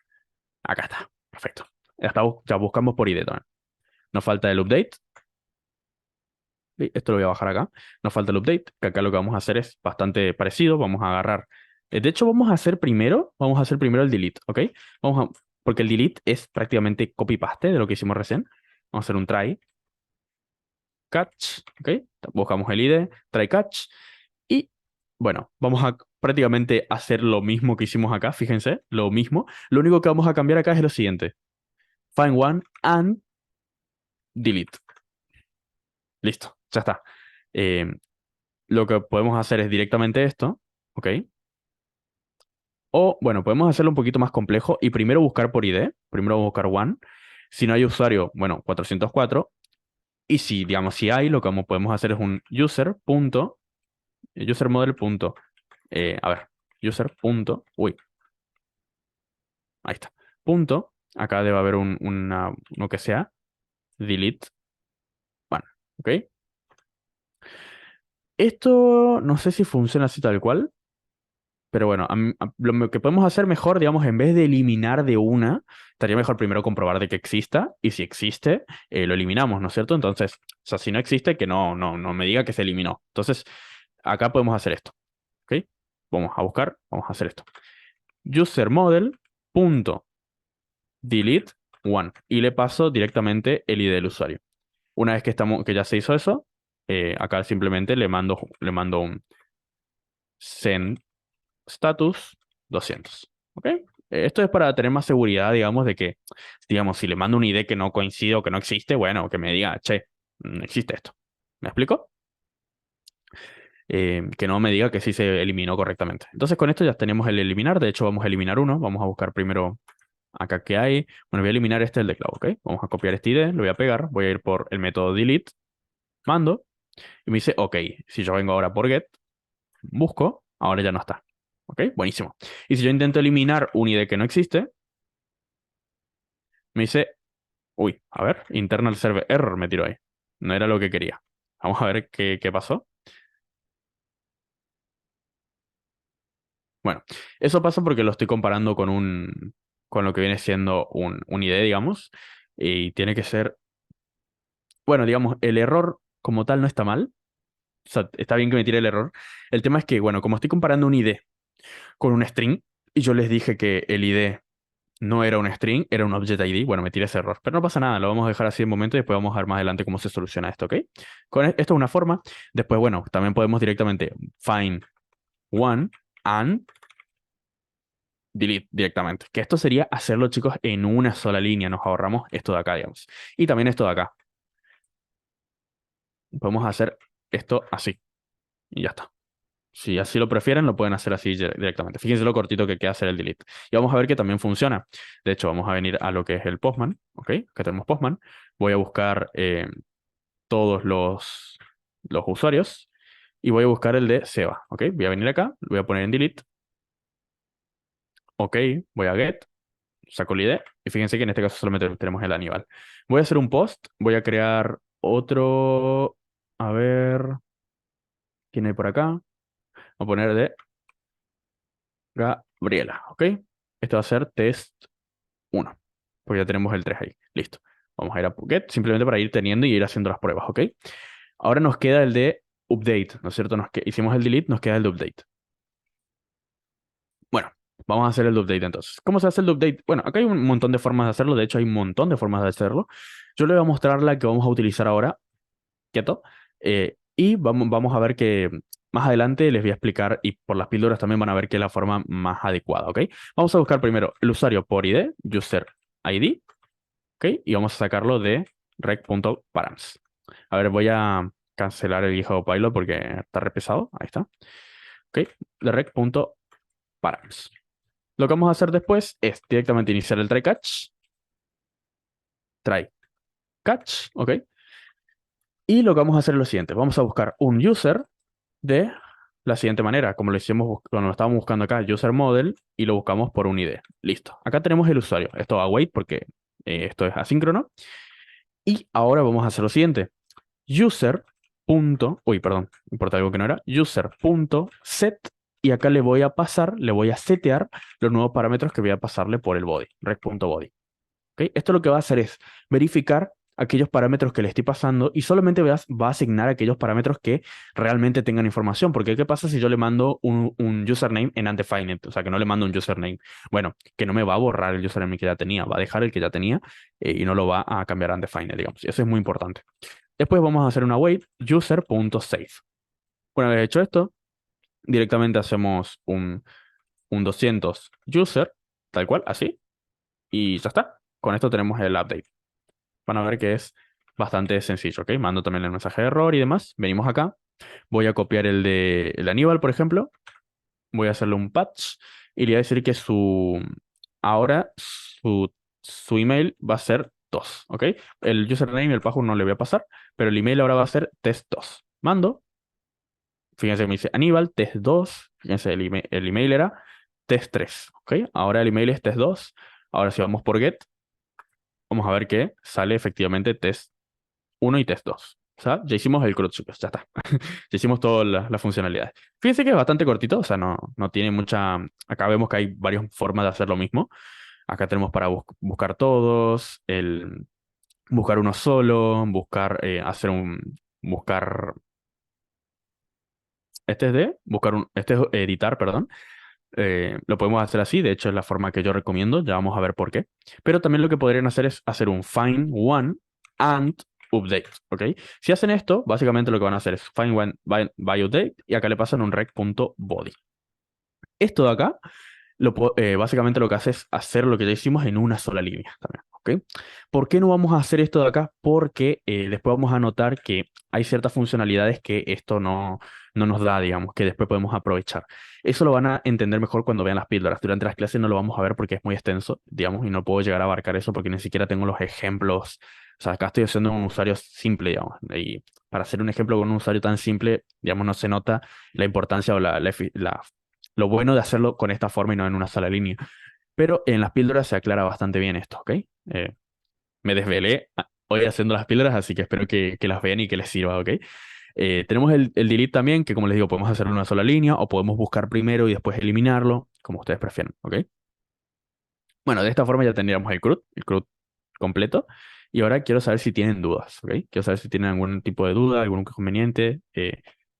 Acá está. Perfecto. Ya buscamos por ID también. Nos falta el update. Esto lo voy a bajar acá. Nos falta el update, que acá lo que vamos a hacer es bastante parecido. Vamos a agarrar. De hecho, vamos a hacer primero el delete, ¿ok? Porque el delete es prácticamente copy-paste de lo que hicimos recién. Vamos a hacer un try catch, ¿ok? Buscamos el ID, try catch. Y bueno, vamos a prácticamente hacer lo mismo que hicimos acá, fíjense, lo mismo. Lo único que vamos a cambiar acá es lo siguiente. Find one and delete. Listo, ya está. Eh, lo que podemos hacer es directamente esto, ¿ok? O, bueno, podemos hacerlo un poquito más complejo y primero buscar por ID, primero buscar one. Si no hay usuario, bueno, 404. Y si, digamos, si hay, lo que podemos hacer es un user model punto, a ver, user punto, uy, ahí está, punto, acá debe haber uno que sea, delete, bueno, ¿ok? Esto no sé si funciona así tal cual, pero bueno, lo que podemos hacer mejor, digamos, en vez de eliminar de una, estaría mejor primero comprobar de que exista, y si existe, lo eliminamos, ¿no es cierto? Entonces, o sea, si no existe, que no me diga que se eliminó. Entonces, acá podemos hacer esto, ¿ok? Vamos a buscar, vamos a hacer esto. User model punto delete one, y le paso directamente el ID del usuario. Una vez que ya se hizo eso, acá simplemente le mando un send status 200. ¿Ok? Esto es para tener más seguridad, digamos, de que, digamos, si le mando un ID que no coincide o que no existe, bueno, que me diga, che, no existe esto. ¿Me explico? Que no me diga que sí se eliminó correctamente. Entonces, con esto ya tenemos el eliminar. De hecho, vamos a eliminar uno. Vamos a buscar primero acá que hay. Bueno, voy a eliminar el de cloud, ¿ok? Vamos a copiar este ID, lo voy a pegar. Voy a ir por el método delete, mando, y me dice, ok, si yo vengo ahora por get, busco, ahora ya no está. ¿Ok? Buenísimo. Y si yo intento eliminar un ID que no existe, me dice, uy, a ver, internal server error me tiró ahí. No era lo que quería. Vamos a ver qué pasó. Bueno, eso pasa porque lo estoy comparando con lo que viene siendo un ID, digamos, y tiene que ser, bueno, digamos, el error como tal no está mal, sea, está bien que me tire el error. El tema es que, bueno, como estoy comparando un ID con un string, y yo les dije que el ID no era un string, era un object ID, bueno, me tiré ese error. Pero no pasa nada, lo vamos a dejar así de momento y después vamos a ver más adelante cómo se soluciona esto, ¿ok? Esto es una forma. Después, bueno, también podemos directamente find one and delete directamente. Que esto sería hacerlo, chicos, en una sola línea. Nos ahorramos esto de acá, digamos. Y también esto de acá. Podemos hacer esto así. Y ya está. Si así lo prefieren, lo pueden hacer así directamente. Fíjense lo cortito que queda hacer el delete. Y vamos a ver que también funciona. De hecho, vamos a venir a lo que es el Postman. ¿Ok? Que tenemos Postman. Voy a buscar todos los usuarios. Y voy a buscar el de Seba. ¿Ok? Voy a venir acá. Lo voy a poner en delete. Ok. Voy a get. Saco el ID. Y fíjense que en este caso solamente tenemos el Aníbal. Voy a hacer un post. Voy a crear otro. A ver. ¿Quién hay por acá? Voy a poner de Gabriela. ¿Ok? Esto va a ser test 1. Pues ya tenemos el 3 ahí. Listo. Vamos a ir a get simplemente para ir teniendo y ir haciendo las pruebas. ¿Ok? Ahora nos queda el de update. ¿No es cierto? Hicimos el delete, nos queda el de update. Bueno, vamos a hacer el update entonces. ¿Cómo se hace el update? Bueno, acá hay un montón de formas de hacerlo. De hecho, hay un montón de formas de hacerlo. Yo le voy a mostrar la que vamos a utilizar ahora, quieto. Y vamos a ver que más adelante les voy a explicar y por las píldoras también van a ver que es la forma más adecuada, ¿ok? Vamos a buscar primero el usuario por ID, user ID, ¿ok? Y vamos a sacarlo de rec.params. A ver, voy a cancelar el GitHub Pilot porque está re pesado. Ahí está. ¿Ok? De rec.params. Lo que vamos a hacer después es directamente iniciar el try catch, ¿ok? Y lo que vamos a hacer es lo siguiente. Vamos a buscar un user de la siguiente manera, como lo hicimos cuando lo estábamos buscando acá, user model, y lo buscamos por un ID. Listo. Acá tenemos el usuario. Esto va a wait porque esto es asíncrono. Y ahora vamos a hacer lo siguiente. User punto, uy, perdón, importa algo que no era. User punto set. Y acá le voy a pasar, le voy a setear los nuevos parámetros que voy a pasarle por el body, rec.body. ¿Ok? Esto lo que va a hacer es verificar aquellos parámetros que le estoy pasando y solamente va a asignar aquellos parámetros que realmente tengan información. Porque ¿qué pasa si yo le mando un username en undefined? O sea, que no le mando un username. Bueno, que no me va a borrar el username que ya tenía, va a dejar el que ya tenía y no lo va a cambiar a undefined, digamos. Y eso es muy importante. Después vamos a hacer una wait user.save. Una vez hecho esto, directamente hacemos un 200 user, tal cual, así, y ya está. Con esto tenemos el update. Van a ver que es bastante sencillo, ¿ok? Mando también el mensaje de error y demás. Venimos acá. Voy a copiar el de el Aníbal, por ejemplo. Voy a hacerle un patch y le voy a decir que ahora su email va a ser 2, ¿ok? El username y el password no le voy a pasar, pero el email ahora va a ser test2. Mando. Fíjense que me dice Aníbal, test2. Fíjense, el email era test3, ¿ok? Ahora el email es test2. Ahora si vamos por get, vamos a ver que sale efectivamente test 1 y test 2. O sea, ya hicimos el CRUD, chicos, ya está. Ya hicimos todas las funcionalidades. Fíjense que es bastante cortito, o sea, no tiene mucha... Acá vemos que hay varias formas de hacer lo mismo. Acá tenemos para buscar todos, buscar uno solo, buscar... Este es este es editar, perdón. Lo podemos hacer así, de hecho es la forma que yo recomiendo, ya vamos a ver por qué. Pero también lo que podrían hacer es hacer un find one and update, ¿ok? Si hacen esto, básicamente lo que van a hacer es find one by update y acá le pasan un rec.body. Esto de acá, básicamente lo que hace es hacer lo que ya hicimos en una sola línea también, ¿ok? ¿Por qué no vamos a hacer esto de acá? Porque después vamos a notar que hay ciertas funcionalidades que esto no nos da, digamos, que después podemos aprovechar. Eso lo van a entender mejor cuando vean las píldoras. Durante las clases no lo vamos a ver porque es muy extenso, digamos, y no puedo llegar a abarcar eso porque ni siquiera tengo los ejemplos. O sea, acá estoy haciendo un usuario simple, digamos, y para hacer un ejemplo con un usuario tan simple, digamos, no se nota la importancia o lo bueno de hacerlo con esta forma y no en una sola línea. Pero en las píldoras se aclara bastante bien esto, ¿ok? Me desvelé hoy haciendo las píldoras, así que espero que las vean y que les sirva, ¿ok? Tenemos el delete también, que como les digo, podemos hacer en una sola línea o podemos buscar primero y después eliminarlo, como ustedes prefieran, ¿ok? Bueno, de esta forma ya tendríamos el CRUD completo. Y ahora quiero saber si tienen dudas, ¿ok? Quiero saber si tienen algún tipo de duda, algún inconveniente.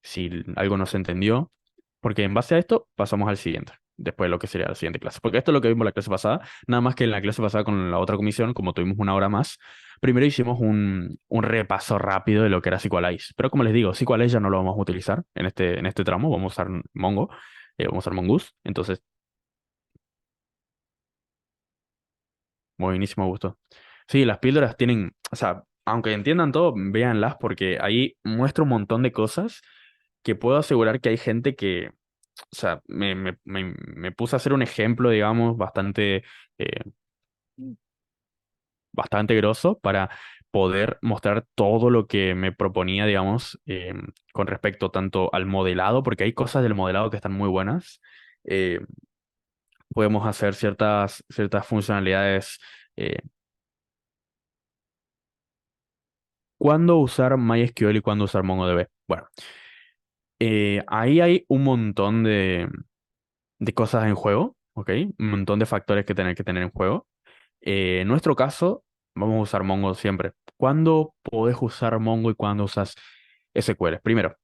si algo no se entendió, porque en base a esto pasamos al siguiente, después de lo que sería la siguiente clase. Porque esto es lo que vimos la clase pasada, nada más que en la clase pasada con la otra comisión, como tuvimos una hora más, primero hicimos un repaso rápido de lo que era SQLize. Pero como les digo, SQLize ya no lo vamos a utilizar en este tramo, vamos a usar Mongo, vamos a usar Mongoose. Entonces, buenísimo gusto. Sí, las píldoras tienen, o sea, aunque entiendan todo, véanlas porque ahí muestra un montón de cosas que puedo asegurar que hay gente que, o sea, me puse a hacer un ejemplo, digamos, eh, bastante grosso para poder mostrar todo lo que me proponía, digamos, con respecto tanto al modelado, porque hay cosas del modelado que están muy buenas. eh, Podemos hacer ciertas funcionalidades. ¿Cuándo usar MySQL y cuándo usar MongoDB? Bueno, ahí hay un montón de cosas en juego, ¿ok? Un montón de factores que tener en juego. En nuestro caso, vamos a usar Mongo siempre. ¿Cuándo podés usar Mongo y cuándo usas SQL? Primero,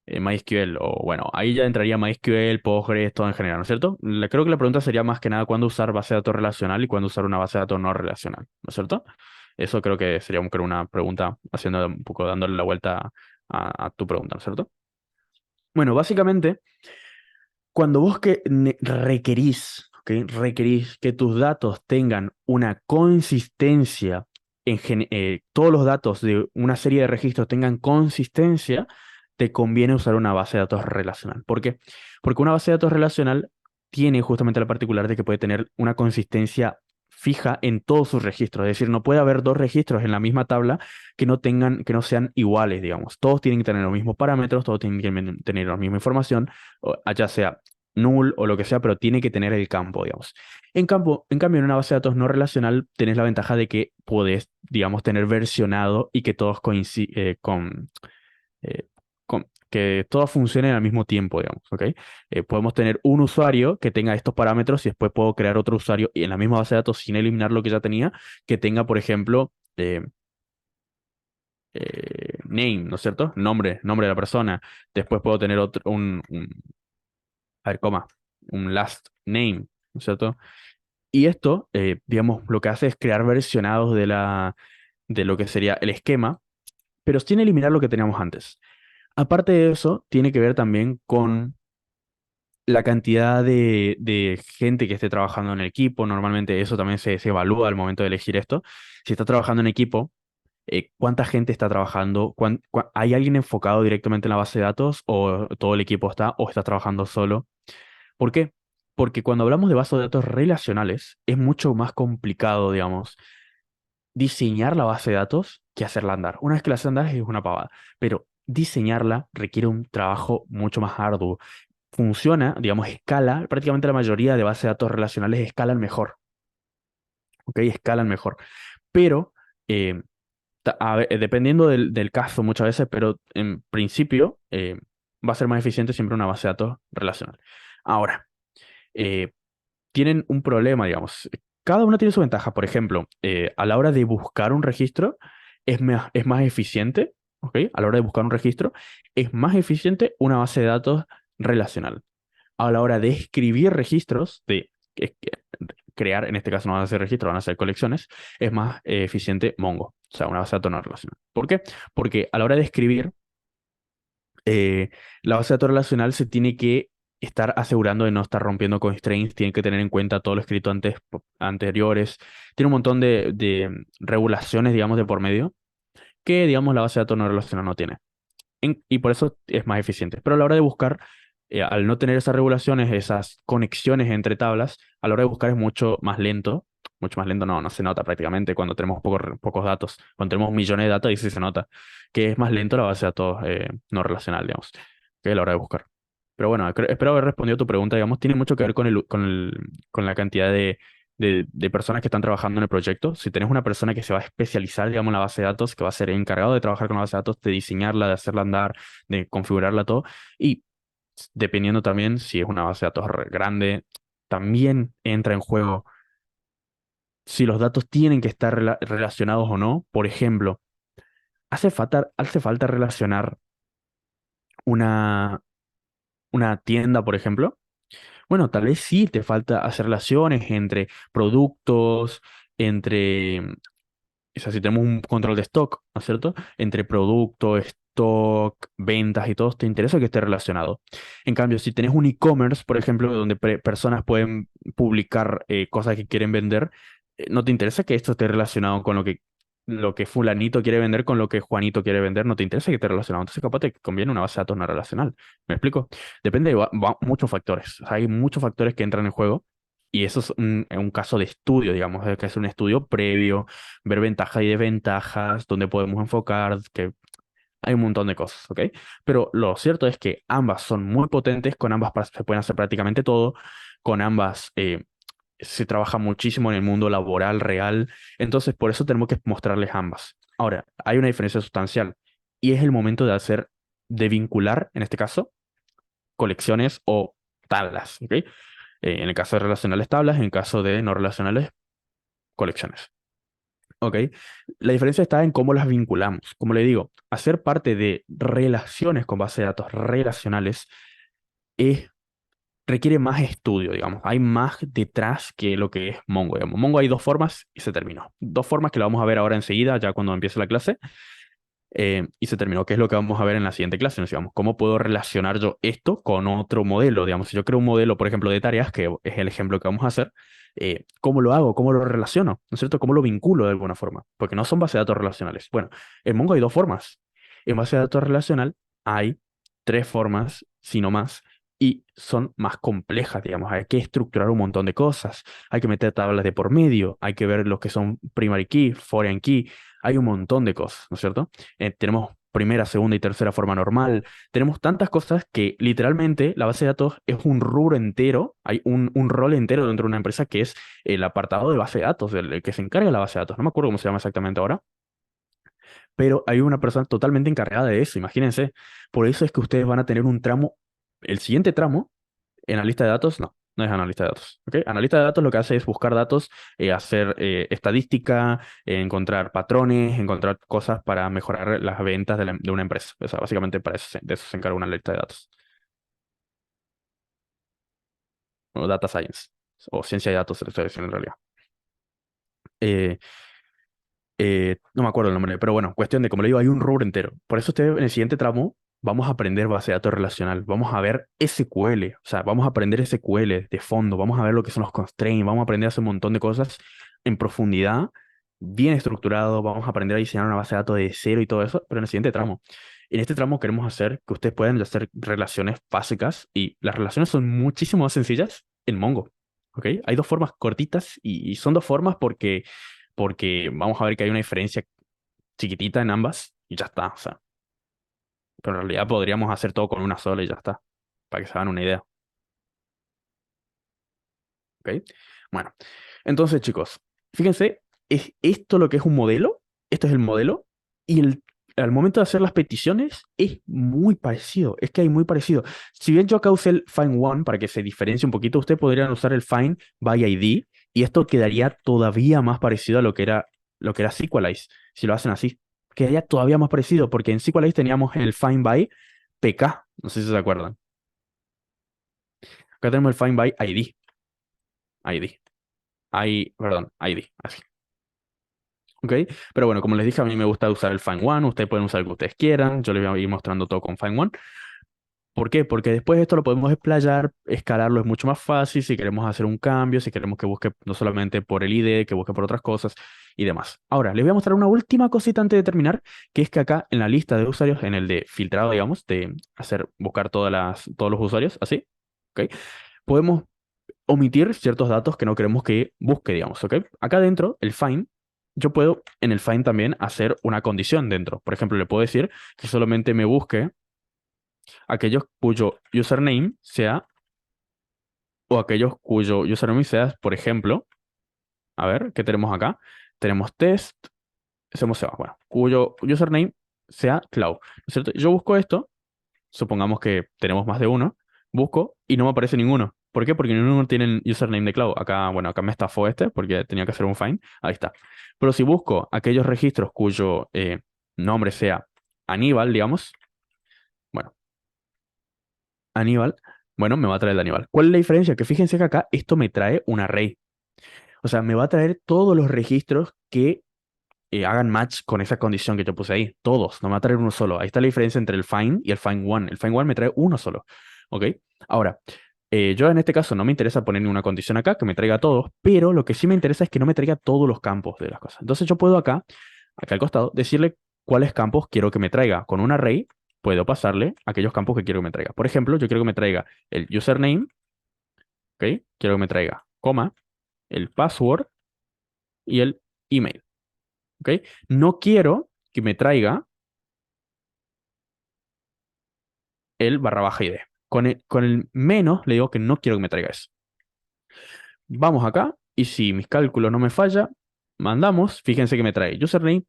MySQL, o bueno, ahí ya entraría MySQL, Postgres, todo en general, ¿no es cierto? Creo que la pregunta sería más que nada cuándo usar base de datos relacional y cuándo usar una base de datos no relacional, ¿no es cierto? Eso creo que sería creo, una pregunta haciendo un poco, dándole la vuelta a tu pregunta, ¿no es cierto? Bueno, básicamente, cuando vos requerís, ¿ok? Requerís que tus datos tengan una consistencia, todos los datos de una serie de registros tengan consistencia, te conviene usar una base de datos relacional. ¿Por qué? Porque una base de datos relacional tiene justamente la particular de que puede tener una consistencia fija en todos sus registros. Es decir, no puede haber dos registros en la misma tabla que no sean iguales, digamos. Todos tienen que tener los mismos parámetros, todos tienen que tener la misma información, ya sea null o lo que sea, pero tiene que tener el campo, digamos. En cambio, en una base de datos no relacional, tenés la ventaja de que puedes, digamos, tener versionado y que todos eh, que todos funcionen al mismo tiempo, digamos, ¿ok? Podemos tener un usuario que tenga estos parámetros y después puedo crear otro usuario y en la misma base de datos sin eliminar lo que ya tenía, que tenga, por ejemplo, name, ¿no es cierto? Nombre de la persona. Después puedo tener a ver, un last name, ¿no es cierto? Y esto, digamos, lo que hace es crear versionados de lo que sería el esquema, pero sin eliminar lo que teníamos antes. Aparte de eso, tiene que ver también con la cantidad de gente que esté trabajando en el equipo. Normalmente eso también se evalúa al momento de elegir esto. Si está trabajando en equipo, ¿cuánta gente está trabajando? ¿Hay alguien enfocado directamente en la base de datos o todo el equipo está o está trabajando solo? ¿Por qué? Porque cuando hablamos de bases de datos relacionales, es mucho más complicado, digamos, diseñar la base de datos que hacerla andar. Una vez que la haces andar es una pavada, pero diseñarla requiere un trabajo mucho más arduo. Funciona, digamos, escala, prácticamente la mayoría de bases de datos relacionales escalan mejor, ¿ok? Escalan mejor, pero eh, dependiendo del caso muchas veces, pero en principio va a ser más eficiente siempre una base de datos relacional. Ahora, eh, tienen un problema, digamos. Cada una tiene su ventaja. Por ejemplo, a la hora de buscar un registro, es más eficiente, ¿ok? A la hora de buscar un registro, es más eficiente una base de datos relacional. A la hora de escribir registros, crear, en este caso no van a ser registros, van a ser colecciones, es más eficiente Mongo, o sea, una base de datos no relacional. ¿Por qué? Porque a la hora de escribir, eh, la base de datos relacional se tiene que estar asegurando de no estar rompiendo constraints, tiene que tener en cuenta todo lo escrito anteriores, tiene un montón de regulaciones, digamos, de por medio, que, digamos, la base de datos no relacional no tiene. Y por eso es más eficiente. Pero a la hora de buscar, al no tener esas regulaciones, esas conexiones entre tablas, a la hora de buscar es mucho más lento, no se nota prácticamente cuando tenemos pocos datos. Cuando tenemos millones de datos, ahí sí se nota que es más lento la base de datos no relacional, digamos, que a la hora de buscar. Pero bueno, espero haber respondido a tu pregunta, digamos, tiene mucho que ver con la cantidad de personas que están trabajando en el proyecto. Si tenés una persona que se va a especializar, digamos, en la base de datos, que va a ser encargado de trabajar con la base de datos, de diseñarla, de hacerla andar, de configurarla todo, y dependiendo también si es una base de datos grande, también entra en juego si los datos tienen que estar relacionados o no. Por ejemplo, hace falta relacionar una, una tienda, por ejemplo. Bueno, tal vez sí te falta hacer relaciones entre productos, entre, o sea, si tenemos un control de stock, ¿no es cierto? Entre producto, stock, ventas y todo, te interesa que esté relacionado. En cambio, si tenés un e-commerce, por ejemplo, donde personas pueden publicar cosas que quieren vender, no te interesa que esto esté relacionado con lo que fulanito quiere vender con lo que Juanito quiere vender, no te interesa que esté relacionado. Entonces, capaz te conviene una base de datos no relacional. ¿Me explico? Depende de muchos factores. O sea, hay muchos factores que entran en juego. Y eso es un caso de estudio, digamos, que es un estudio previo, ver ventajas y desventajas, dónde podemos enfocar, que hay un montón de cosas, ¿ok? Pero lo cierto es que ambas son muy potentes, con ambas se pueden hacer prácticamente todo, con ambas se trabaja muchísimo en el mundo laboral real, entonces por eso tenemos que mostrarles ambas. Ahora, hay una diferencia sustancial y es el momento de de vincular, en este caso, colecciones o tablas, ¿ok? En el caso de relacionales tablas, en el caso de no relacionales, colecciones. ¿Ok? La diferencia está en cómo las vinculamos. Como le digo, hacer parte de relaciones con base de datos relacionales es, requiere más estudio, digamos. Hay más detrás que lo que es Mongo, digamos. Mongo hay dos formas y se terminó. Dos formas que lo vamos a ver ahora enseguida, ya cuando empiece la clase. Y se terminó, que es lo que vamos a ver en la siguiente clase, ¿no? Digamos, ¿cómo puedo relacionar yo esto con otro modelo? Digamos, si yo creo un modelo, por ejemplo, de tareas, que es el ejemplo que vamos a hacer, ¿cómo lo hago? ¿Cómo lo relaciono? ¿No es cierto? ¿Cómo lo vinculo de alguna forma? Porque no son bases de datos relacionales. Bueno, en Mongo hay dos formas. En base de datos relacional hay tres formas, si no más, y son más complejas, digamos. Hay que estructurar un montón de cosas. Hay que meter tablas de por medio. Hay que ver los que son primary key, foreign key. Hay un montón de cosas, ¿no es cierto? Tenemos primera, segunda y tercera forma normal. Tenemos tantas cosas que literalmente la base de datos es un rubro entero, hay un rol entero dentro de una empresa que es el apartado de base de datos, el que se encarga de la base de datos. No me acuerdo cómo se llama exactamente ahora, pero hay una persona totalmente encargada de eso, imagínense. Por eso es que ustedes van a tener un tramo, el siguiente tramo en la lista de datos, no. No es analista de datos. ¿Ok? Analista de datos lo que hace es buscar datos, hacer estadística, encontrar patrones, encontrar cosas para mejorar las ventas de una empresa. O sea, básicamente para eso, de eso se encarga una analista de datos. O data science. O ciencia de datos, se le estoy diciendo en realidad. Eh, no me acuerdo el nombre, pero bueno, cuestión de, como le digo, hay un rubro entero. Por eso usted en el siguiente tramo vamos a aprender base de datos relacional, vamos a ver SQL, o sea, vamos a aprender SQL de fondo, vamos a ver lo que son los constraints, vamos a aprender a hacer un montón de cosas en profundidad, bien estructurado, vamos a aprender a diseñar una base de datos de cero y todo eso, pero en el siguiente tramo. En este tramo queremos hacer que ustedes puedan hacer relaciones básicas y las relaciones son muchísimo más sencillas en Mongo. ¿Ok? Hay dos formas cortitas y son dos formas porque vamos a ver que hay una diferencia chiquitita en ambas y ya está. O sea, pero en realidad podríamos hacer todo con una sola y ya está, para que se hagan una idea. ¿Ok? Bueno, entonces chicos, fíjense, es esto lo que es un modelo, esto es el modelo, y al momento de hacer las peticiones es muy parecido, es que hay muy parecido. Si bien yo acá usé el find one para que se diferencie un poquito, ustedes podrían usar el find by ID y esto quedaría todavía más parecido a lo que era SQLize, si lo hacen así. Quedaría todavía más parecido, porque en SQLize teníamos el find by PK, no sé si se acuerdan. Acá tenemos el find by ID, ID. Perdón, ID, así. ¿Ok? Pero bueno, como les dije, a mí me gusta usar el Find One, ustedes pueden usar el que ustedes quieran, yo les voy a ir mostrando todo con Find One. ¿Por qué? Porque después esto lo podemos explayar, escalarlo es mucho más fácil si queremos hacer un cambio, si queremos que busque no solamente por el ID, que busque por otras cosas y demás. Ahora, les voy a mostrar una última cosita antes de terminar, que es que acá en la lista de usuarios, en el de filtrado, digamos, de buscar todos los usuarios, así, ¿ok? Podemos omitir ciertos datos que no queremos que busque, digamos, ¿ok? Acá dentro, el find, yo puedo en el find también hacer una condición dentro. Por ejemplo, le puedo decir que solamente me busque aquellos cuyo username sea, o aquellos cuyo username sea, por ejemplo, a ver, ¿qué tenemos acá? Tenemos test, bueno, cuyo username sea Cloud, ¿no es cierto? Yo busco esto, supongamos que tenemos más de uno, busco y no me aparece ninguno. ¿Por qué? Porque ninguno tiene el username de Cloud. Acá, bueno, acá me estafó este porque tenía que hacer un find. Ahí está. Pero si busco aquellos registros cuyo nombre sea Aníbal, digamos, bueno, Aníbal, bueno, me va a traer el de Aníbal. ¿Cuál es la diferencia? Que fíjense que acá esto me trae un array. O sea, me va a traer todos los registros que hagan match con esa condición que yo puse ahí. Todos, no me va a traer uno solo. Ahí está la diferencia entre el find y el find one. El find one me trae uno solo. ¿Ok? Ahora, yo en este caso no me interesa poner ninguna condición acá que me traiga todos, pero lo que sí me interesa es que no me traiga todos los campos de las cosas. Entonces yo puedo acá al costado, decirle cuáles campos quiero que me traiga. Con un array puedo pasarle aquellos campos que quiero que me traiga. Por ejemplo, yo quiero que me traiga el username, ¿ok? Quiero que me traiga coma, el password y el email, ¿ok? No quiero que me traiga el barra baja ID. Con el menos le digo que no quiero que me traiga eso. Vamos acá y si mis cálculos no me falla, mandamos, fíjense que me trae username,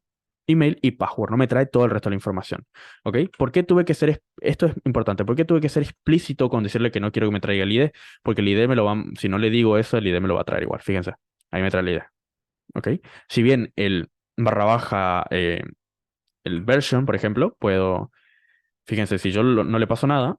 email y password, no me trae todo el resto de la información. ¿Ok? ¿Por qué tuve que ser, esto es importante, por qué tuve que ser explícito con decirle que no quiero que me traiga el ID? Porque el ID me lo va, si no le digo eso, el ID me lo va a traer igual, fíjense, ahí me trae el ID. ¿Ok? Si bien el barra baja, el version, por ejemplo, fíjense, si yo no le paso nada,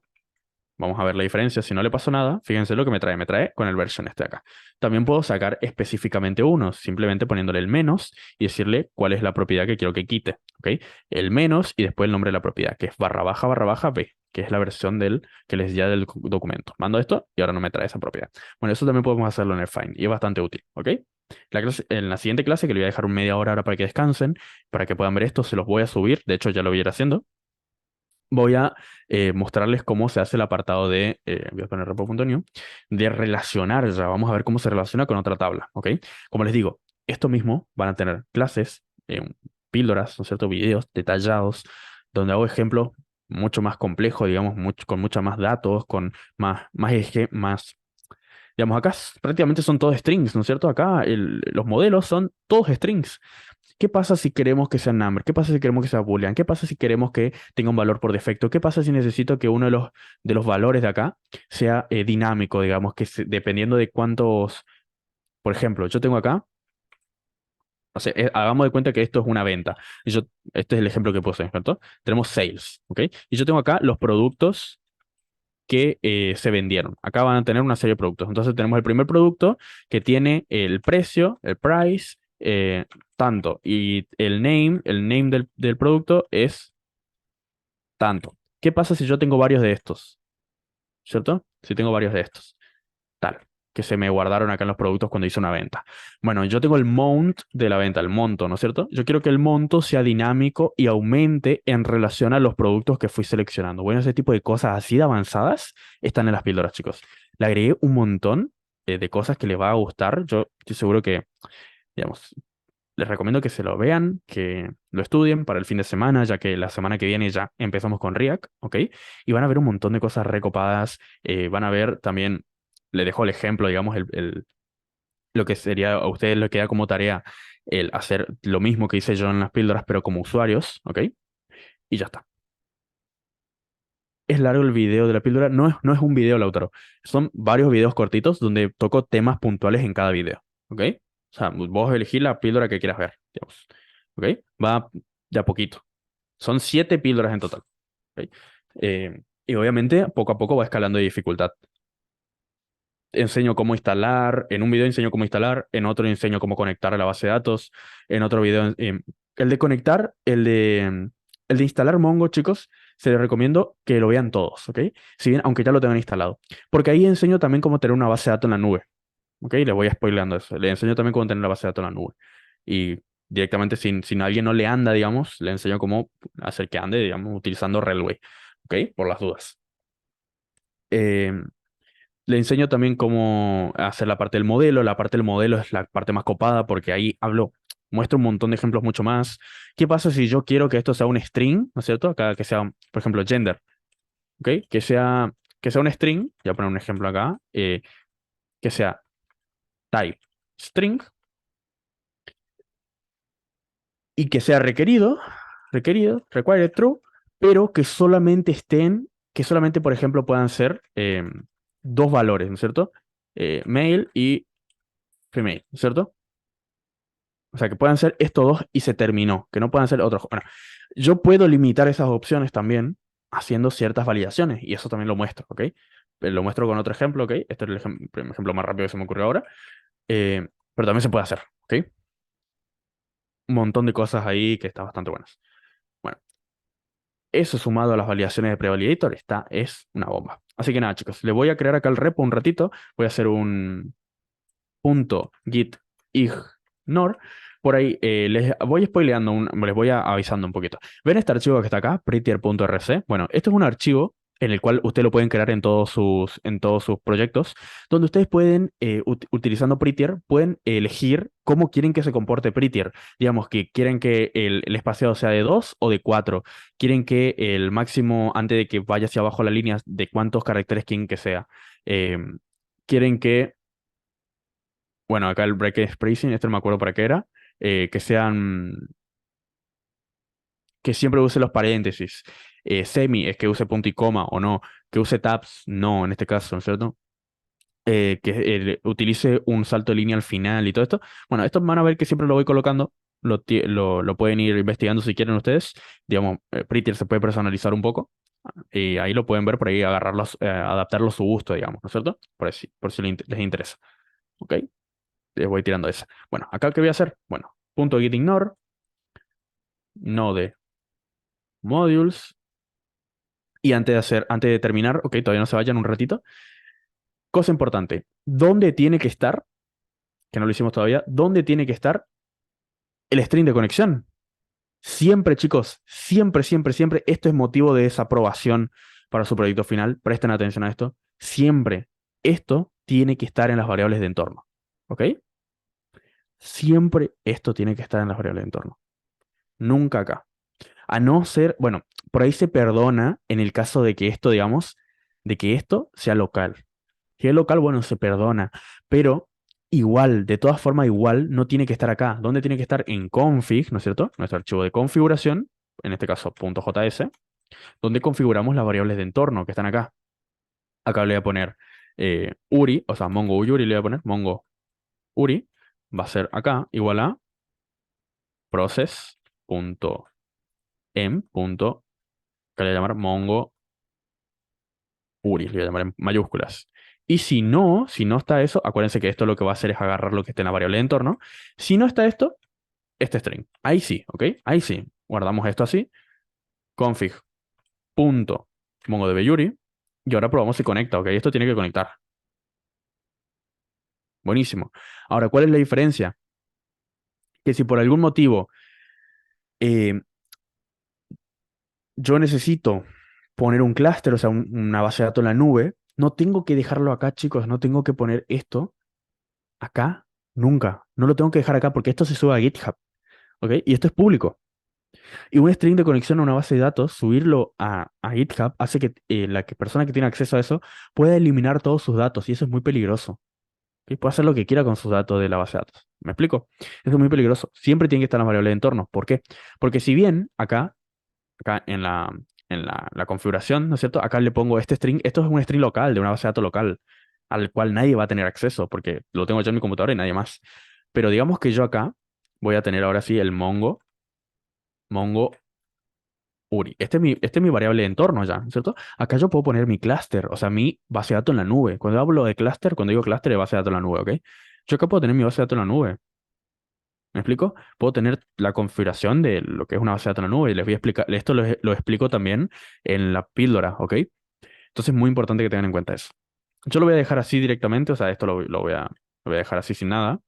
vamos a ver la diferencia. Si no le paso nada, fíjense lo que me trae. Me trae con el version este de acá. También puedo sacar específicamente uno, simplemente poniéndole el menos y decirle cuál es la propiedad que quiero que quite. ¿Ok? El menos y después el nombre de la propiedad, que es barra baja B, que es la versión que les ya del documento. Mando esto y ahora no me trae esa propiedad. Bueno, eso también podemos hacerlo en el find y es bastante útil. ¿Ok? En la siguiente clase, que le voy a dejar un media hora ahora para que descansen, para que puedan ver esto, se los voy a subir. De hecho, ya lo voy a ir haciendo. Voy a mostrarles cómo se hace el apartado voy a poner repo.new, de relacionar ya. Vamos a ver cómo se relaciona con otra tabla, ¿ok? Como les digo, esto mismo van a tener clases, píldoras, ¿no es cierto? Videos detallados, donde hago ejemplos mucho más complejos, digamos, con mucha más datos, con más, digamos, acá prácticamente son todos strings, ¿no es cierto? Acá los modelos son todos strings. ¿Qué pasa si queremos que sea number? ¿Qué pasa si queremos que sea boolean? ¿Qué pasa si queremos que tenga un valor por defecto? ¿Qué pasa si necesito que uno de los valores de acá sea dinámico, digamos, dependiendo de cuántos, por ejemplo, yo tengo acá, o sea, hagamos de cuenta que esto es una venta. Este es el ejemplo que puse, ¿cierto? Tenemos sales, ¿ok? Y yo tengo acá los productos que se vendieron. Acá van a tener una serie de productos. Entonces tenemos el primer producto que tiene el precio, el price, tanto. Y el name del producto es tanto. ¿Qué pasa si yo tengo varios de estos? ¿Cierto? Si tengo varios de estos. Tal. Que se me guardaron acá en los productos cuando hice una venta. Bueno, yo tengo el mount de la venta, el monto, ¿no es cierto? Yo quiero que el monto sea dinámico y aumente en relación a los productos que fui seleccionando. Bueno, ese tipo de cosas así de avanzadas están en las píldoras, chicos. Le agregué un montón de cosas que les va a gustar. Yo estoy seguro que, digamos, les recomiendo que se lo vean, que lo estudien para el fin de semana, ya que la semana que viene ya empezamos con React, ¿ok? Y van a ver un montón de cosas recopadas. Van a ver también, le dejo el ejemplo, digamos, lo que sería a ustedes lo que da como tarea el hacer lo mismo que hice yo en las píldoras, pero como usuarios, ¿ok? Y ya está. Es largo el video de la píldora, no es un video, Lautaro. Son varios videos cortitos donde toco temas puntuales en cada video, ¿ok? O sea, vos elegís la píldora que quieras ver, digamos, ¿ok? Va de a poquito. Son 7 píldoras en total, ¿ok? Y obviamente poco a poco va escalando de dificultad. Enseño cómo instalar, en un video enseño cómo instalar, en otro enseño cómo conectar a la base de datos, en otro video, el de conectar, el de instalar Mongo, chicos, se les recomiendo que lo vean todos, ¿ok? Si bien, aunque ya lo tengan instalado, porque ahí enseño también cómo tener una base de datos en la nube, ¿ok? Les voy spoileando eso, les enseño también cómo tener la base de datos en la nube, y directamente si alguien no le anda, digamos, le enseño cómo hacer que ande, digamos, utilizando Railway, ¿ok? Por las dudas. Em, Le enseño también cómo hacer la parte del modelo. La parte del modelo es la parte más copada porque ahí muestro un montón de ejemplos mucho más. ¿Qué pasa si yo quiero que esto sea un string, ¿no es cierto? Acá que sea, por ejemplo, gender, ¿ok? Que sea un string, voy a poner un ejemplo acá, que sea type string y que sea required true, pero que solamente, por ejemplo, puedan ser dos valores, ¿no es cierto? Male y female, ¿no es cierto? O sea, que puedan ser estos dos y se terminó, que no puedan ser otros. Bueno, yo puedo limitar esas opciones también haciendo ciertas validaciones y eso también lo muestro, ¿ok? Lo muestro con otro ejemplo, ¿ok? Este es el ejemplo más rápido que se me ocurrió ahora, pero también se puede hacer, ¿ok? Un montón de cosas ahí que están bastante buenas. Bueno, eso sumado a las validaciones de Prevalidator, esta es una bomba. Así que nada, chicos, le voy a crear acá el repo un ratito, voy a hacer un punto git ignore. Por ahí les voy spoileando, les voy avisando un poquito. ¿Ven este archivo que está acá? Prettier.rc. Bueno, esto es un archivo en el cual ustedes lo pueden crear en todos sus proyectos, donde ustedes pueden, utilizando Prettier, pueden elegir cómo quieren que se comporte Prettier. Digamos que quieren que el espaciado sea de 2 o de 4. Quieren que el máximo, antes de que vaya hacia abajo la línea, de cuántos caracteres quieren que sea. Quieren que bueno, acá el break spacing, esto no me acuerdo para qué era, que sean, que siempre use los paréntesis. Semi es que use punto y coma o no, que use tabs, no, en este caso, ¿no es cierto? Que utilice un salto de línea al final y todo esto. Bueno, esto van a ver que siempre lo voy colocando, lo pueden ir investigando si quieren ustedes. Digamos, Prettier se puede personalizar un poco. Y ahí lo pueden ver por ahí, agarrarlos, adaptarlo a su gusto, digamos, ¿no es cierto? Por si les interesa. ¿Ok? Les voy tirando esa. Bueno, acá ¿qué voy a hacer? Bueno, punto git ignore, node modules. Y antes de terminar, ok, todavía no se vayan un ratito. Cosa importante, ¿dónde tiene que estar? Que no lo hicimos todavía. ¿Dónde tiene que estar el string de conexión? Siempre, chicos, siempre, siempre, siempre, esto es motivo de desaprobación para su proyecto final. Presten atención a esto. Siempre esto tiene que estar en las variables de entorno. ¿Ok? Siempre esto tiene que estar en las variables de entorno. Nunca acá. A no ser, bueno, por ahí se perdona en el caso de que esto, digamos, de que esto sea local. Si es local, bueno, se perdona, pero igual, de todas formas, igual no tiene que estar acá. ¿Dónde tiene que estar? En config, ¿no es cierto? Nuestro archivo de configuración, en este caso .js, donde configuramos las variables de entorno que están acá. Acá le voy a poner URI, o sea, Mongo URI, le voy a poner Mongo URI, va a ser acá, igual a process.em. Que le voy a llamar Mongo URI, le voy a llamar en mayúsculas. Y si no está eso, acuérdense que esto lo que va a hacer es agarrar lo que esté en la variable de entorno. Si no está esto, este string. Ahí sí, ¿ok? Ahí sí. Guardamos esto así. Config punto MongoDB URI. Y ahora probamos si conecta, ¿ok? Esto tiene que conectar. Buenísimo. Ahora, ¿cuál es la diferencia? Que si por algún motivo eh, yo necesito poner un clúster, o sea, una base de datos en la nube, no tengo que dejarlo acá, chicos. No tengo que poner esto acá, nunca. No lo tengo que dejar acá porque esto se sube a GitHub, ¿ok? Y esto es público. Y un string de conexión a una base de datos, subirlo a GitHub, hace que persona que tiene acceso a eso pueda eliminar todos sus datos y eso es muy peligroso. ¿Ok? Puede hacer lo que quiera con sus datos de la base de datos. ¿Me explico? Eso es muy peligroso. Siempre tiene que estar en la variable de entorno. ¿Por qué? Porque si bien acá en la configuración, ¿no es cierto? Acá le pongo este string, esto es un string local, de una base de datos local, al cual nadie va a tener acceso, porque lo tengo yo en mi computadora y nadie más. Pero digamos que yo acá voy a tener ahora sí el Mongo URI. Este es mi variable de entorno ya, ¿no es cierto? Acá yo puedo poner mi clúster, o sea, mi base de datos en la nube. Cuando hablo de clúster, cuando digo clúster de base de datos en la nube, ¿ok? Yo acá puedo tener mi base de datos en la nube. ¿Me explico? Puedo tener la configuración de lo que es una base de datos en la nube y les voy a explicar, esto lo explico también en la píldora, ¿ok? Entonces es muy importante que tengan en cuenta eso. Yo lo voy a dejar así directamente, o sea, esto lo voy a dejar así sin nada.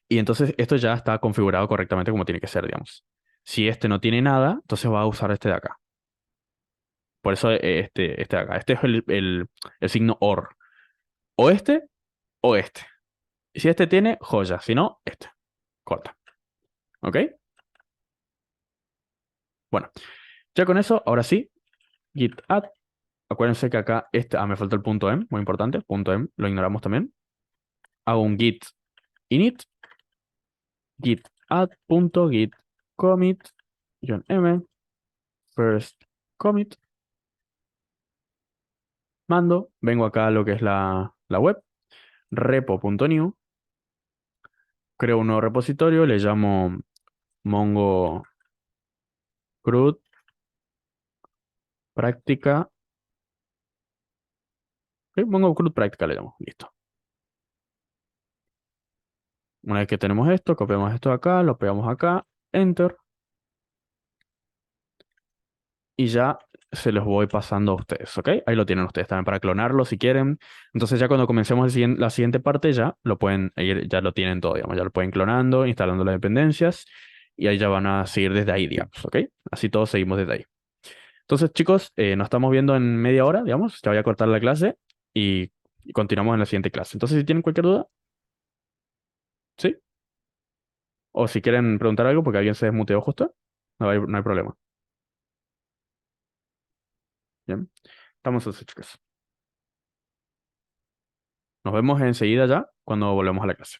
Y entonces esto ya está configurado correctamente como tiene que ser, digamos. Si este no tiene nada, entonces va a usar este de acá. Por eso este de acá. Este es el signo OR. O este o este. Y si este tiene, joya. Si no, este. Corta. ¿Ok? Bueno, ya con eso, ahora sí, git add. Acuérdense que acá me faltó el punto .em, muy importante. Punto .em, lo ignoramos también. Hago un git init, git add punto git commit -m first commit. Mando, vengo acá a lo que es la web, repo.new, creo un nuevo repositorio, le llamo Mongo CRUD práctica. Ok, pongo CRUD práctica, le llamo. Listo. Una vez que tenemos esto, copiamos esto de acá, lo pegamos acá, Enter. Y ya se los voy pasando a ustedes, ¿ok? Ahí lo tienen ustedes también para clonarlo si quieren. Entonces ya cuando comencemos la siguiente parte ya lo pueden ir, ya lo tienen todo, digamos, ya lo pueden clonando, instalando las dependencias y ahí ya van a seguir desde ahí, digamos, ¿ok? Así todos seguimos desde ahí. Entonces, chicos, nos estamos viendo en media hora, digamos. Ya voy a cortar la clase y continuamos en la siguiente clase. Entonces, si tienen cualquier duda, ¿sí? O si quieren preguntar algo porque alguien se desmuteó justo, no hay problema. Bien. Estamos así, chicos. Nos vemos enseguida ya cuando volvemos a la clase.